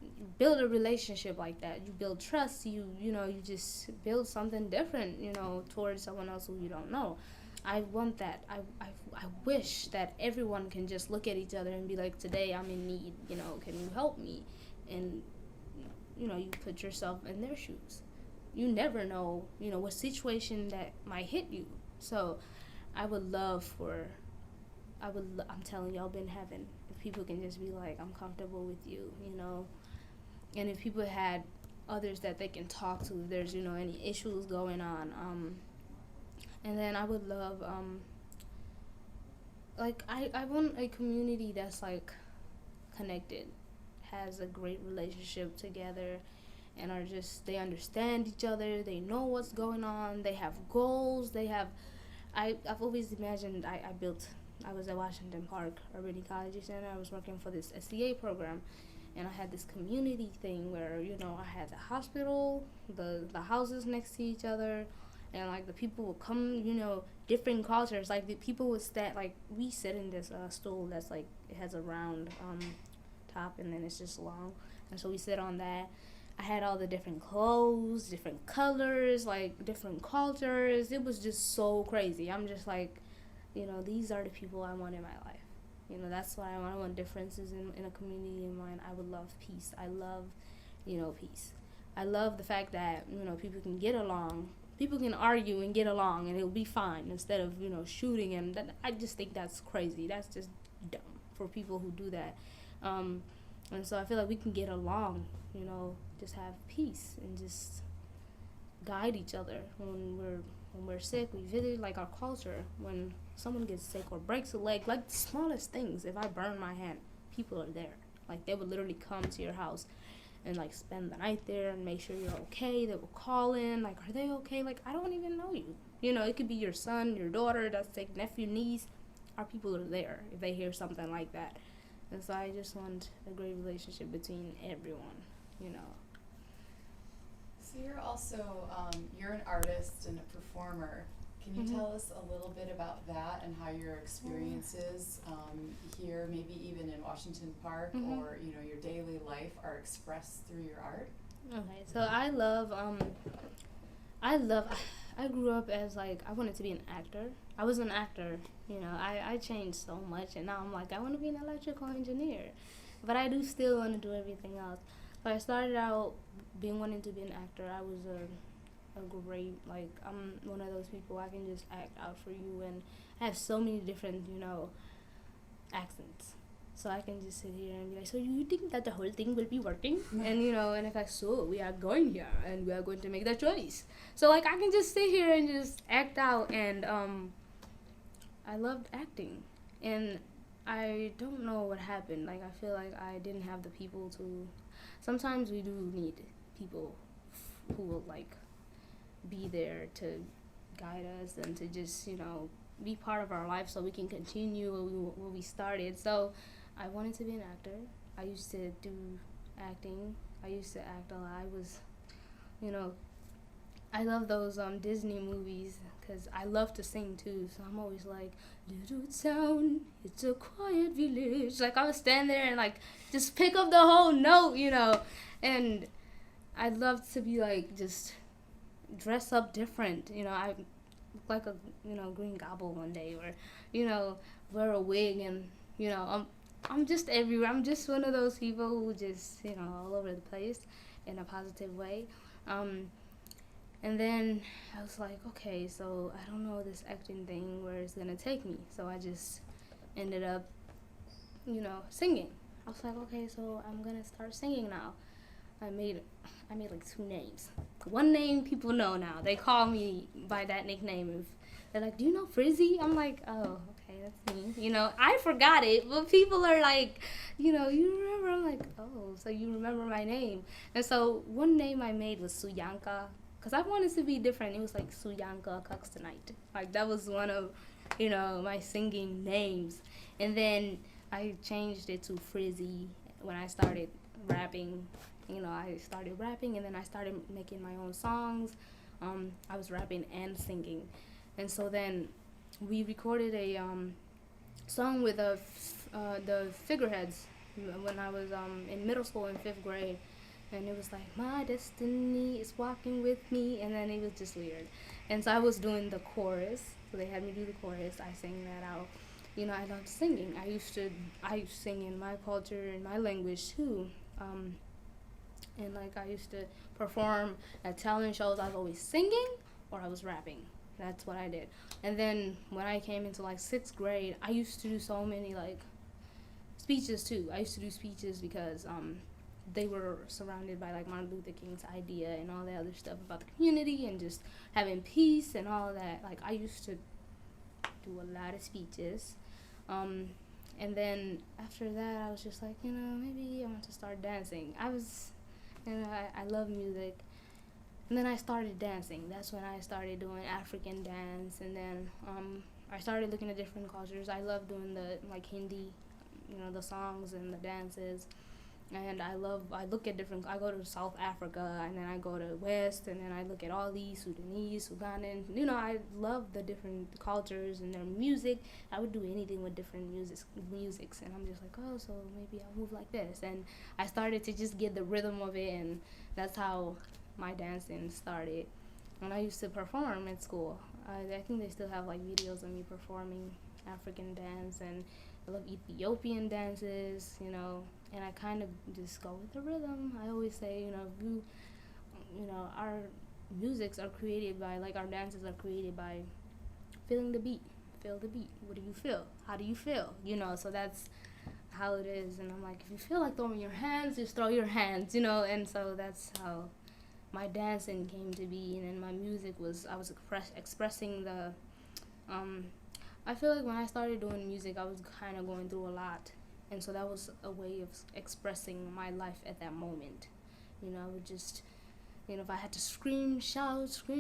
Speaker 2: you build a relationship like that. You build trust. You just build something different, towards someone else who you don't know. I want that. I wish that everyone can just look at each other and be like, today I'm in need, can you help me? And, you put yourself in their shoes. You never know, what situation that might hit you. So I would love I'm telling y'all, been heaven, if people can just be like, I'm comfortable with you, and if people had others that they can talk to, if there's, any issues going on. And then I would love, I want a community that's, like, connected, has a great relationship together, and they understand each other, they know what's going on, they have goals, I've always imagined, I was at Washington Park Urban Ecology Center. I was working for this SCA program, and I had this community thing where, I had the hospital, the houses next to each other, and, like, the people would come, different cultures. Like, the people would we sit in this stool that's, like, it has a round top, and then it's just long, and so we sit on that. I had all the different clothes, different colors, like, different cultures. It was just so crazy. I'm just like, these are the people I want in my life. That's what I want. I want differences in a community of mine. I would love peace. I love, peace. I love the fact that, people can get along. People can argue and get along, and it'll be fine, instead of, shooting. And I just think that's crazy. That's just dumb for people who do that. And so I feel like we can get along, just have peace and just guide each other when we're sick. We visit, like, our culture. When someone gets sick or breaks a leg, like the smallest things. If I burn my hand, people are there. Like, they would literally come to your house and, like, spend the night there and make sure you're okay. They will call in, like, are they okay? Like, I don't even know you. It could be your son, your daughter, that's like nephew, niece. Our people are there if they hear something like that. And so I just want a great relationship between everyone,
Speaker 4: So you're also, you're an artist and a performer. Can you tell us a little bit about that and how your experiences here, maybe even in Washington Park, or, your daily life are expressed through your art?
Speaker 2: Okay, so I grew up as, like, I wanted to be an actor. I was an actor, I changed so much, and now I'm like, I want to be an electrical engineer. But I do still want to do everything else. So I started out wanting to be an actor. I was a great, like, I'm one of those people, I can just act out for you, and I have so many different, accents. So I can just sit here and be like, so you think that the whole thing will be working? And, and if I, so we are going here, and we are going to make that choice. So, like, I can just sit here and just act out, and I loved acting. And I don't know what happened. Like, I feel like I didn't have the people to, sometimes we do need people who will, like, be there to guide us and to just, be part of our life so we can continue what we started. So I wanted to be an actor. I used to do acting. I used to act a lot. I was, I love those Disney movies because I love to sing too. So I'm always like, little town, it's a quiet village. Like I would stand there and like just pick up the whole note, you know. And I'd love to be like just dress up different, you know. I look like a green goblin one day, or wear a wig, and I'm just everywhere. I'm just one of those people who just all over the place in a positive way. And then I was like, okay, so I don't know this acting thing where it's gonna take me. So I just ended up, singing. I was like, okay, so I'm gonna start singing now. I made like 2 names. One name people know now. They call me by that nickname. They're like, do you know Frizzy? I'm like, oh, okay, that's me. I forgot it, but people are like, you remember? I'm like, oh, so you remember my name. And so one name I made was Suyanka, because I wanted to be different. It was like Suyanka Kuxtonite. Like that was one of, my singing names. And then I changed it to Frizzy when I started rapping. I started rapping, and then I started making my own songs. I was rapping and singing. And so then we recorded a song with the Figureheads when I was in middle school in 5th grade. And it was like, my destiny is walking with me. And then it was just weird. And so I was doing the chorus. So they had me do the chorus. I sang that out. I loved singing. I used to sing in my culture, in my language too. And like I used to perform at talent shows. I was always singing or I was rapping. That's what I did. And then when I came into like 6th grade, I used to do so many like speeches too. I used to do speeches because they were surrounded by like Martin Luther King's idea and all that other stuff about the community and just having peace and all that. Like I used to do a lot of speeches. And then after that, I was just like, maybe I want to start dancing. I love music. And then I started dancing. That's when I started doing African dance. And then I started looking at different cultures. I love doing the like Hindi, the songs and the dances. And I look at I go to South Africa, and then I go to West, and then I look at all these Sudanese, Ugandan. I love the different cultures and their music. I would do anything with different musics, and I'm just like, oh, so maybe I'll move like this. And I started to just get the rhythm of it, and that's how my dancing started. And I used to perform at school. I think they still have like videos of me performing African dance, and I love Ethiopian dances, and I kind of just go with the rhythm. I always say, our musics are created by, like our dances are created by feeling the beat. Feel the beat. What do you feel? How do you feel? So that's how it is. And I'm like, if you feel like throwing your hands, just throw your hands, and so that's how my dancing came to be. And then my music I was expressing the, I feel like when I started doing music, I was kind of going through a lot. And so that was a way of expressing my life at that moment. I would just, if I had to scream, shout, so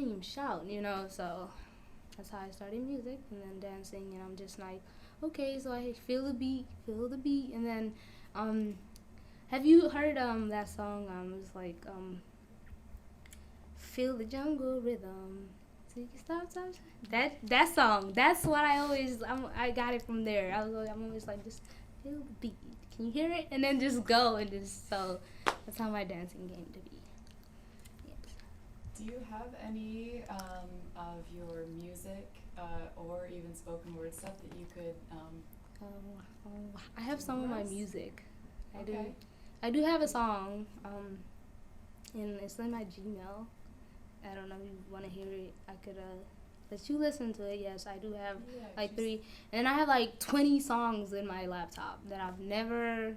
Speaker 2: that's how I started music and then dancing. And I'm just like, okay, so I feel the beat. And then, have you heard that song? It's like, feel the jungle rhythm. So you can stop. That song. That's what I got it from there. I'm always like, just feel the beat. Can you hear it? And then just go so that's how my dancing came to be. Yes.
Speaker 4: Do you have any of your music or even spoken word stuff that you could
Speaker 2: I have some of my music.
Speaker 4: Okay.
Speaker 2: I do have a song and it's in my Gmail. I don't know if you want to hear it. I could let you listen to it. Yes, I do have 3, and I have 20 songs in my laptop that I've never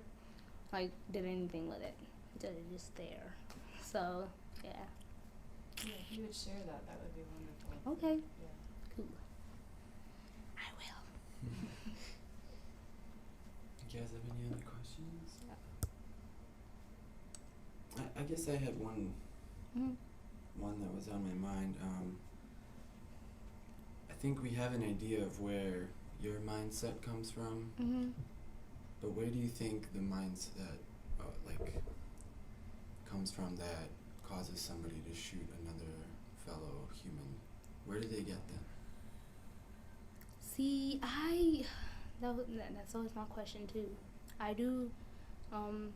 Speaker 2: did anything with it. They're just there. So yeah.
Speaker 4: Yeah, if you would share that would be wonderful.
Speaker 2: Okay.
Speaker 4: Yeah.
Speaker 2: Cool. I will.
Speaker 1: You guys have any other questions? I guess I had one.
Speaker 2: Mm-hmm.
Speaker 1: One that was on my mind. I think we have an idea of where your mindset comes from, but where do you think the mindset comes from that causes somebody to shoot another fellow human, where do they get them?
Speaker 2: See, that's always my question too. I do, I'm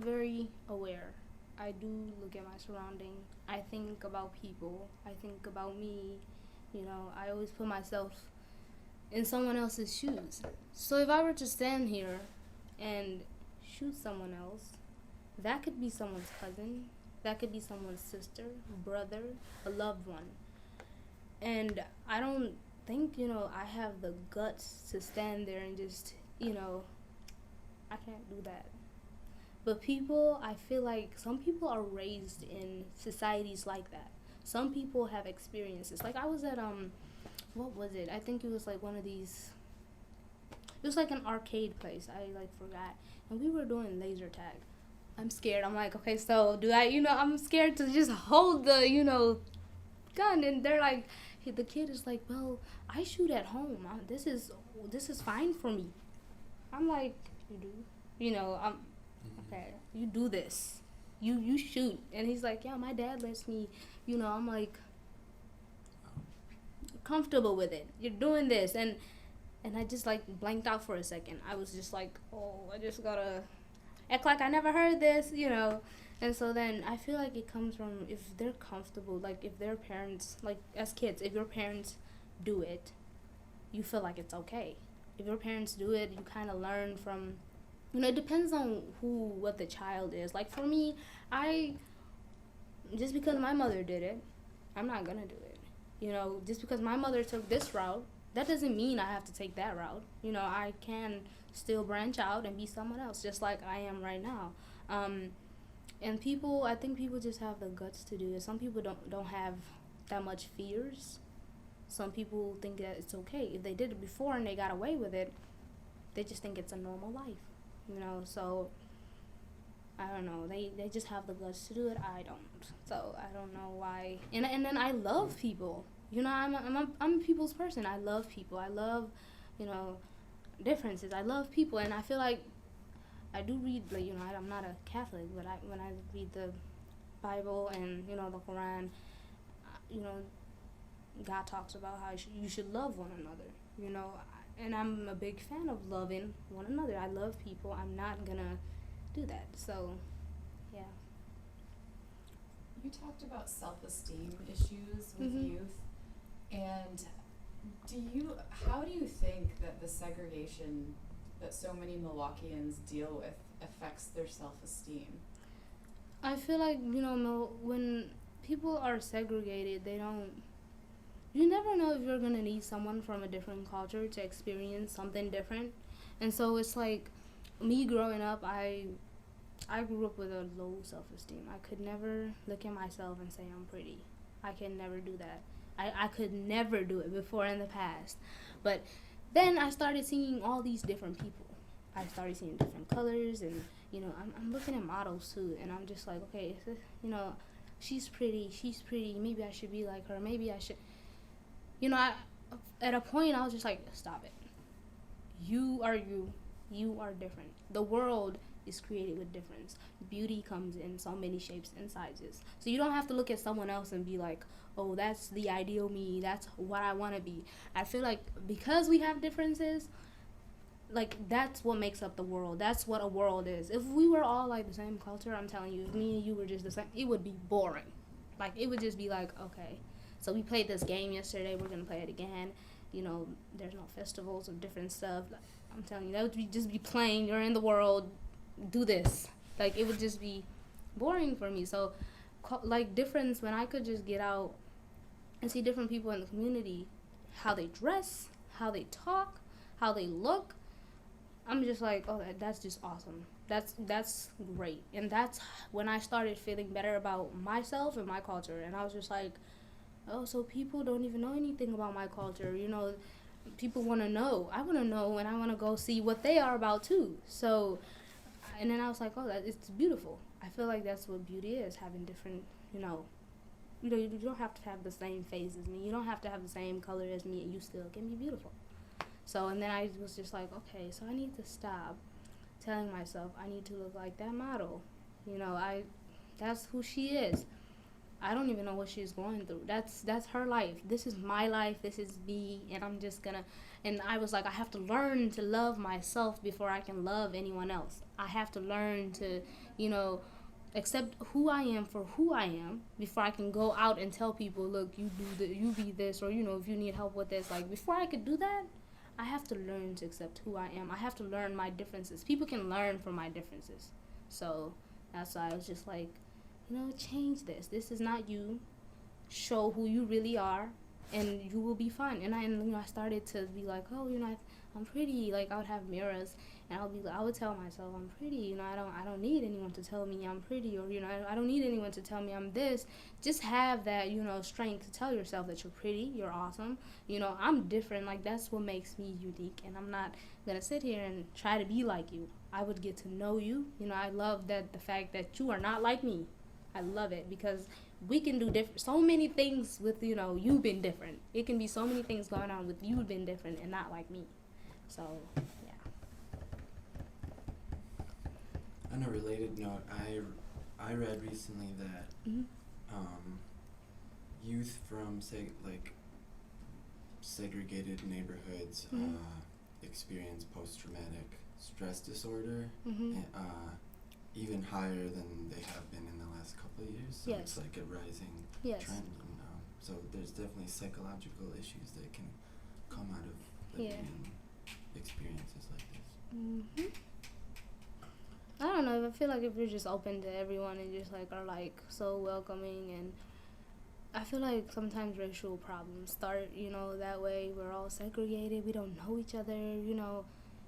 Speaker 2: very aware. I do look at my surrounding. I think about people. I think about me. I always put myself in someone else's shoes. So if I were to stand here and shoot someone else, that could be someone's cousin, that could be someone's sister, brother, a loved one. And I don't think, I have the guts to stand there and just, I can't do that. But people, I feel like some people are raised in societies like that. Some people have experiences. Like I was at, what was it? I think it was like one of these, it was like an arcade place. I forgot. And we were doing laser tag. I'm scared. I'm like, okay, so do I, I'm scared to just hold the, gun. And they're like, the kid is like, well, I shoot at home. This is fine for me. I'm like, you do? Okay, you do this. You shoot. And he's like, yeah, my dad lets me, I'm like, comfortable with it. You're doing this. And I just like blanked out for a second. I was just like, oh, I just gotta act like I never heard this, And so then I feel like it comes from if they're comfortable, like if their parents, like as kids, if your parents do it, you feel like it's okay. If your parents do it, you kind of learn from, it depends on what the child is. Like for me, just because my mother did it, I'm not gonna do it. Just because my mother took this route, that doesn't mean I have to take that route. I can still branch out and be someone else, just like I am right now. And I think people just have the guts to do it. Some people don't have that much fears. Some people think that it's okay. If they did it before and they got away with it, they just think it's a normal life. So I don't know. They just have the guts to do it. I don't. So I don't know why. And then I love people. I'm a people's person. I love people. I love, differences. I love people, and I feel like I do read, I'm not a Catholic, but when I read the Bible and, the Quran, God talks about how you should love one another, and I'm a big fan of loving one another. I love people. I'm not gonna do that. So, yeah.
Speaker 4: You talked about self-esteem issues with youth, and how do you think that the segregation that so many Milwaukeeans deal with affects their self-esteem?
Speaker 2: I feel like, when people are segregated, you never know if you're going to need someone from a different culture to experience something different. And so it's like, me growing up, I grew up with a low self-esteem. I could never look at myself and say I'm pretty. I can never do that. I could never do it before in the past. But then I started seeing all these different people. I started seeing different colors, and, I'm looking at models too, and I'm just like, okay, she's pretty, maybe I should be like her, maybe I should, at a point I was just like, stop it. You are different. The world is created with difference. Beauty comes in so many shapes and sizes. So you don't have to look at someone else and be like, oh, that's the ideal me, that's what I want to be. I feel like because we have differences, like, that's what makes up the world. That's what a world is. If we were all like the same culture, I'm telling you, if me and you were just the same, it would be boring. Like, it would just be like, okay, so we played this game yesterday, we're gonna play it again. There's no festivals or different stuff. Like, I'm telling you, that would just be playing, you're in the world, do this. Like, it would just be boring for me. So, like, difference, when I could just get out and see different people in the community, how they dress, how they talk, how they look, I'm just like, oh, that's just awesome. That's great. And that's when I started feeling better about myself and my culture. And I was just like, oh, so people don't even know anything about my culture. People want to know. I want to know, and I want to go see what they are about too. So, and then I was like, oh, it's beautiful. I feel like that's what beauty is, having different, you don't have to have the same face as me. You don't have to have the same color as me, and you still can be beautiful. So, and then I was just like, okay, so I need to stop telling myself I need to look like that model. That's who she is. I don't even know what she's going through. That's her life. This is my life. This is me, and I'm just gonna. And I was like, I have to learn to love myself before I can love anyone else. I have to learn to, accept who I am for who I am before I can go out and tell people, look, you be this, or if you need help with this. Like, before I could do that, I have to learn to accept who I am. I have to learn my differences. People can learn from my differences. So that's why I was just like, change this. This is not you. Show who you really are, and you will be fine. And I started to be like, oh, I'm pretty. Like, I would have mirrors, and I would tell myself I'm pretty. I don't need anyone to tell me I'm pretty, or I don't need anyone to tell me I'm this. Just have that strength to tell yourself that you're pretty, you're awesome. I'm different. Like, that's what makes me unique, and I'm not gonna sit here and try to be like you. I would get to know you. I love the fact that you are not like me. I love it, because we can do so many things with you being different. It can be so many things going on with you being different and not like me. So yeah.
Speaker 1: On a related note, I read recently that youth from segregated neighborhoods experience post-traumatic stress disorder, even higher than they have been in the last couple of years. So it's like a rising trend. And, so there's definitely psychological issues that can come out of experiences like this.
Speaker 2: I don't know. I feel like if you're just open to everyone and just are so welcoming, and I feel like sometimes racial problems start that way. We're all segregated. We don't know each other.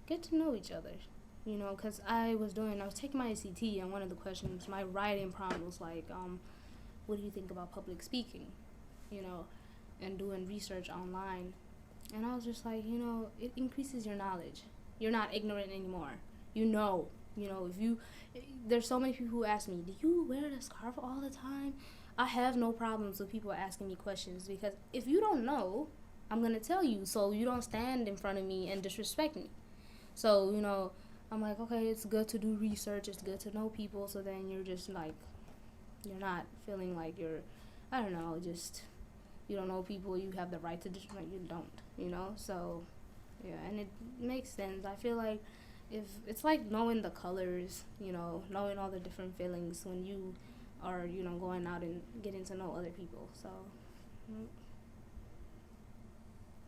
Speaker 2: Get to know each other. Because I was taking my ACT, and one of the questions, my writing prompt was what do you think about public speaking? And doing research online. And I was just like, it increases your knowledge. You're not ignorant anymore. There's so many people who ask me, do you wear the scarf all the time? I have no problems with people asking me questions, because if you don't know, I'm going to tell you, so you don't stand in front of me and disrespect me. So, I'm like, okay, it's good to do research, it's good to know people, so then you're just you're not feeling like you're, I don't know, just, you don't know people, you have the right to disrespect, you don't, so, yeah, and it makes sense. I feel like if it's like knowing the colors, knowing all the different feelings when you are, going out and getting to know other people, so.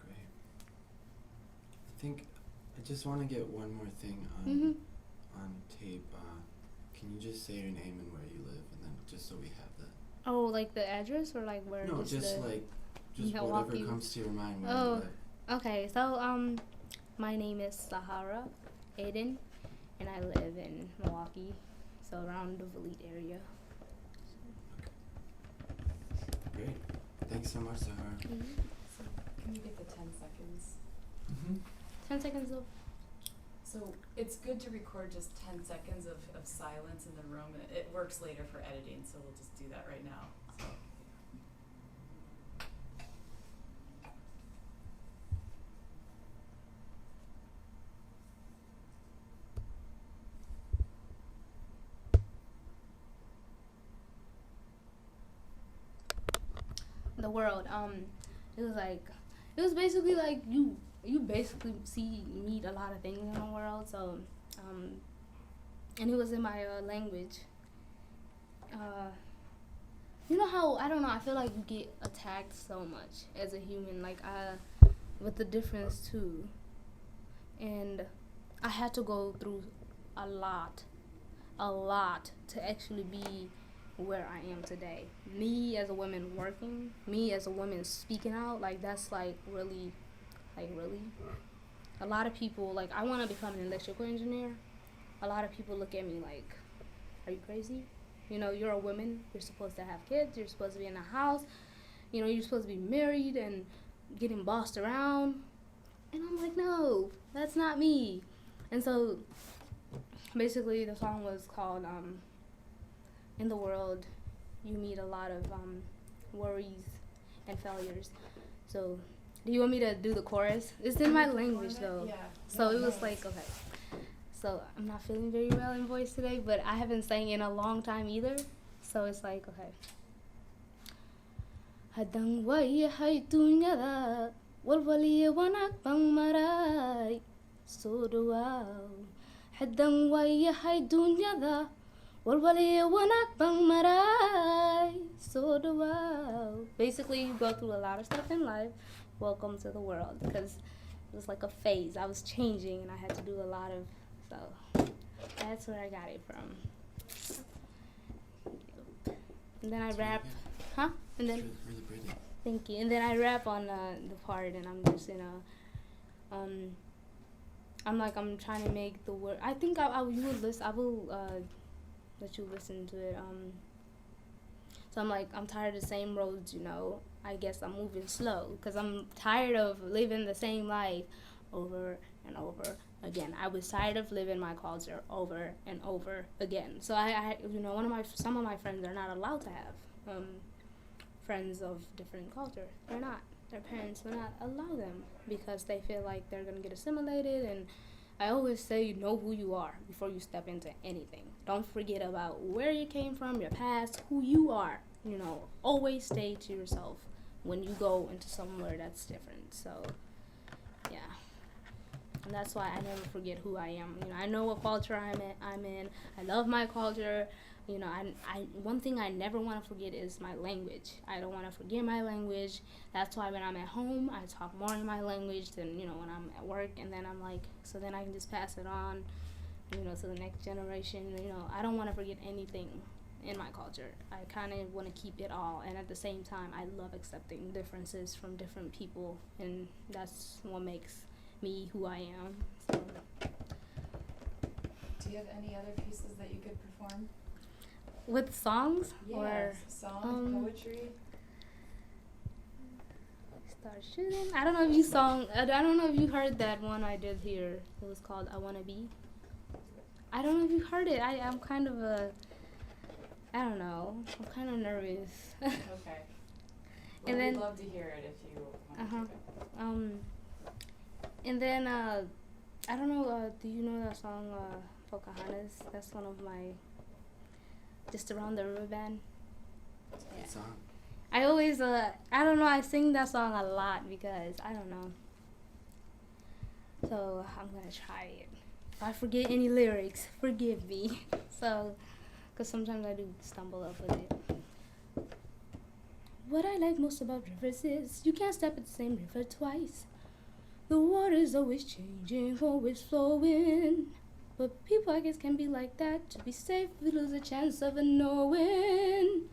Speaker 1: Great. I think I just want to get one more thing on tape. Can you just say your name and where you live, and then just so we have that?
Speaker 2: Oh, like the address, or like where?
Speaker 1: No, just whatever comes to your mind where you live.
Speaker 2: Okay. So my name is Sahara Aiden, and I live in Milwaukee, so around the Valete area.
Speaker 1: Okay. Great. Thanks so much, Sahara.
Speaker 4: So can you get the 10 seconds?
Speaker 2: 10 seconds of.
Speaker 4: So it's good to record just 10 seconds of silence in the room. It works later for editing, so we'll just do that right now. So.
Speaker 2: The world. It was basically like you basically meet a lot of things in the world. So, and it was in my language. How, I don't know, I feel like you get attacked so much as a human, with the difference too. And I had to go through a lot to actually be where I am today. Me as a woman working, me as a woman speaking out, that's really. A lot of people, I want to become an electrical engineer. A lot of people look at me like, are you crazy? You're a woman, you're supposed to have kids, you're supposed to be in a house, you're supposed to be married and getting bossed around. And I'm like, no, that's not me. And so, basically, the song was called, In the World, You Meet a Lot of Worries and Failures. So, do you want me to do the chorus? It's in my language, though.
Speaker 4: Yeah.
Speaker 2: So it was okay. So I'm not feeling very well in voice today, but I haven't sang in a long time either. So it's okay. Haddaan waayahay dunyada walwaliyo wanaag baan maray soo dhawaaw. Haddaan waayahay dunyada walwaliyo wanaag baan maray soo dhawaaw. Basically, you go through a lot of stuff in life. Welcome to the world, because it was like a phase. I was changing and I had to do a lot of, so that's where I got it from. And then I rap, huh? And then
Speaker 1: really pretty.
Speaker 2: thank you. And then I rap on the part, and I'm just I'm trying to make the word. I think you will listen. I will let you listen to it. So I'm like, I'm tired of the same roads, you know. I guess I'm moving slow because I'm tired of living the same life over and over again. I was tired of living my culture over and over again. So I you know, some of my friends are not allowed to have friends of different culture. They're not. Their parents will not allow them because they feel like they're gonna get assimilated. And I always say, know who you are before you step into anything. Don't forget about where you came from, your past, who you are. You know, always stay to yourself when you go into somewhere that's different. So, yeah. And that's why I never forget who I am. You know, I know what culture I'm in. I love my culture. You know, I one thing I never want to forget is my language. I don't want to forget my language. That's why when I'm at home, I talk more in my language than, you know, when I'm at work. And then I'm like, so then I can just pass it on, you know, to the next generation. You know, I don't want to forget anything in my culture. I kind of want to keep it all. And at the same time, I love accepting differences from different people. And that's what makes me who I am. So.
Speaker 4: Do you have any other pieces that you could perform?
Speaker 2: With songs?
Speaker 4: Yeah,
Speaker 2: or
Speaker 4: songs, poetry.
Speaker 2: Start shooting. I don't know if you heard that one I did here. It was called I Wanna Be. I don't know if you heard it. I'm kind of I don't know. I'm kind of nervous.
Speaker 4: Okay. Well,
Speaker 2: And then
Speaker 4: we'd love to hear it if you want to do it.
Speaker 2: And then I don't know. Do you know that song Pocahontas? That's one of my Just Around the River band.
Speaker 1: Yeah. Good song.
Speaker 2: I always I don't know. I sing that song a lot because I don't know. So I'm gonna try it. If I forget any lyrics, forgive me. So. Because sometimes I do stumble up with it. What I like most about rivers is you can't step at the same river twice. The water's always changing, always flowing. But people, I guess, can be like that. To be safe, we lose a chance of knowing.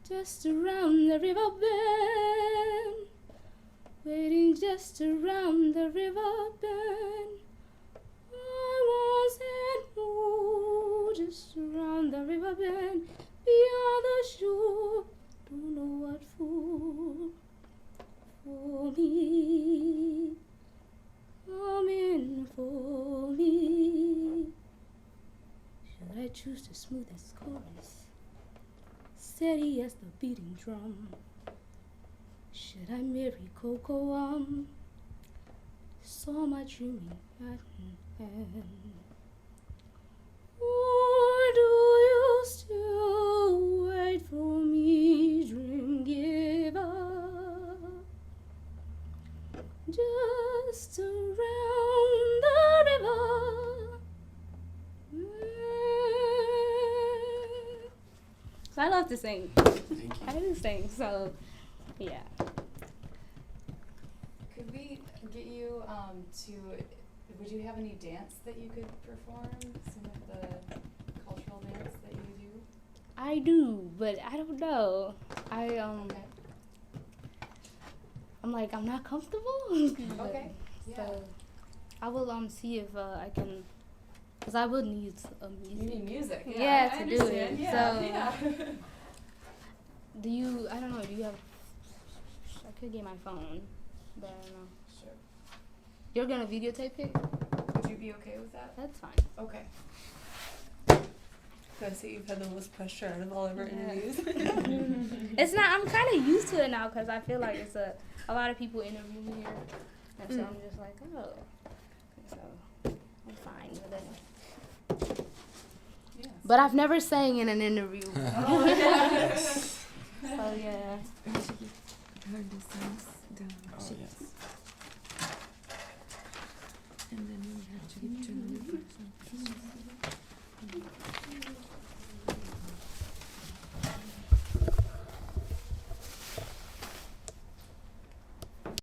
Speaker 2: Just around the river bend, waiting just around the river bend. I wasn't moved, just around the river bend, beyond the shore. Don't know what for me, coming for me. Should I choose the smoothest chorus, steady as the beating drum? Should I marry Coco? Saw my dreaming at end. Or do you still wait for me, dream giver? Just around the river. So I love to sing.
Speaker 1: Thank you.
Speaker 2: I do sing, so yeah.
Speaker 4: Could we get you would you have any dance that you could perform? Some of the cultural dance that you do?
Speaker 2: I do, but I don't know.
Speaker 4: Okay.
Speaker 2: I'm like, I'm not comfortable.
Speaker 4: Okay. Yeah.
Speaker 2: So I will see if I can, because I would need music.
Speaker 4: You need music.
Speaker 2: Yeah,
Speaker 4: I
Speaker 2: to do it.
Speaker 4: understand. Yeah,
Speaker 2: So
Speaker 4: yeah.
Speaker 2: do you? I don't know. Do you have? I could get my phone, but I don't know.
Speaker 4: Sure.
Speaker 2: You're gonna videotape it?
Speaker 4: Would you be okay with that?
Speaker 2: That's fine.
Speaker 4: Okay.
Speaker 5: I see you've had the most pressure out of all of our
Speaker 2: Yeah.
Speaker 5: interviews.
Speaker 2: It's not. I'm kind of used to it now because I feel like it's a lot of people interview me here, and so I'm just like, oh, so I'm fine with it.
Speaker 4: Yes.
Speaker 2: But I've never sang in an interview.
Speaker 4: Oh, yeah.
Speaker 2: So yeah.
Speaker 3: are the signs? The
Speaker 1: Oh
Speaker 3: sheep
Speaker 1: yes.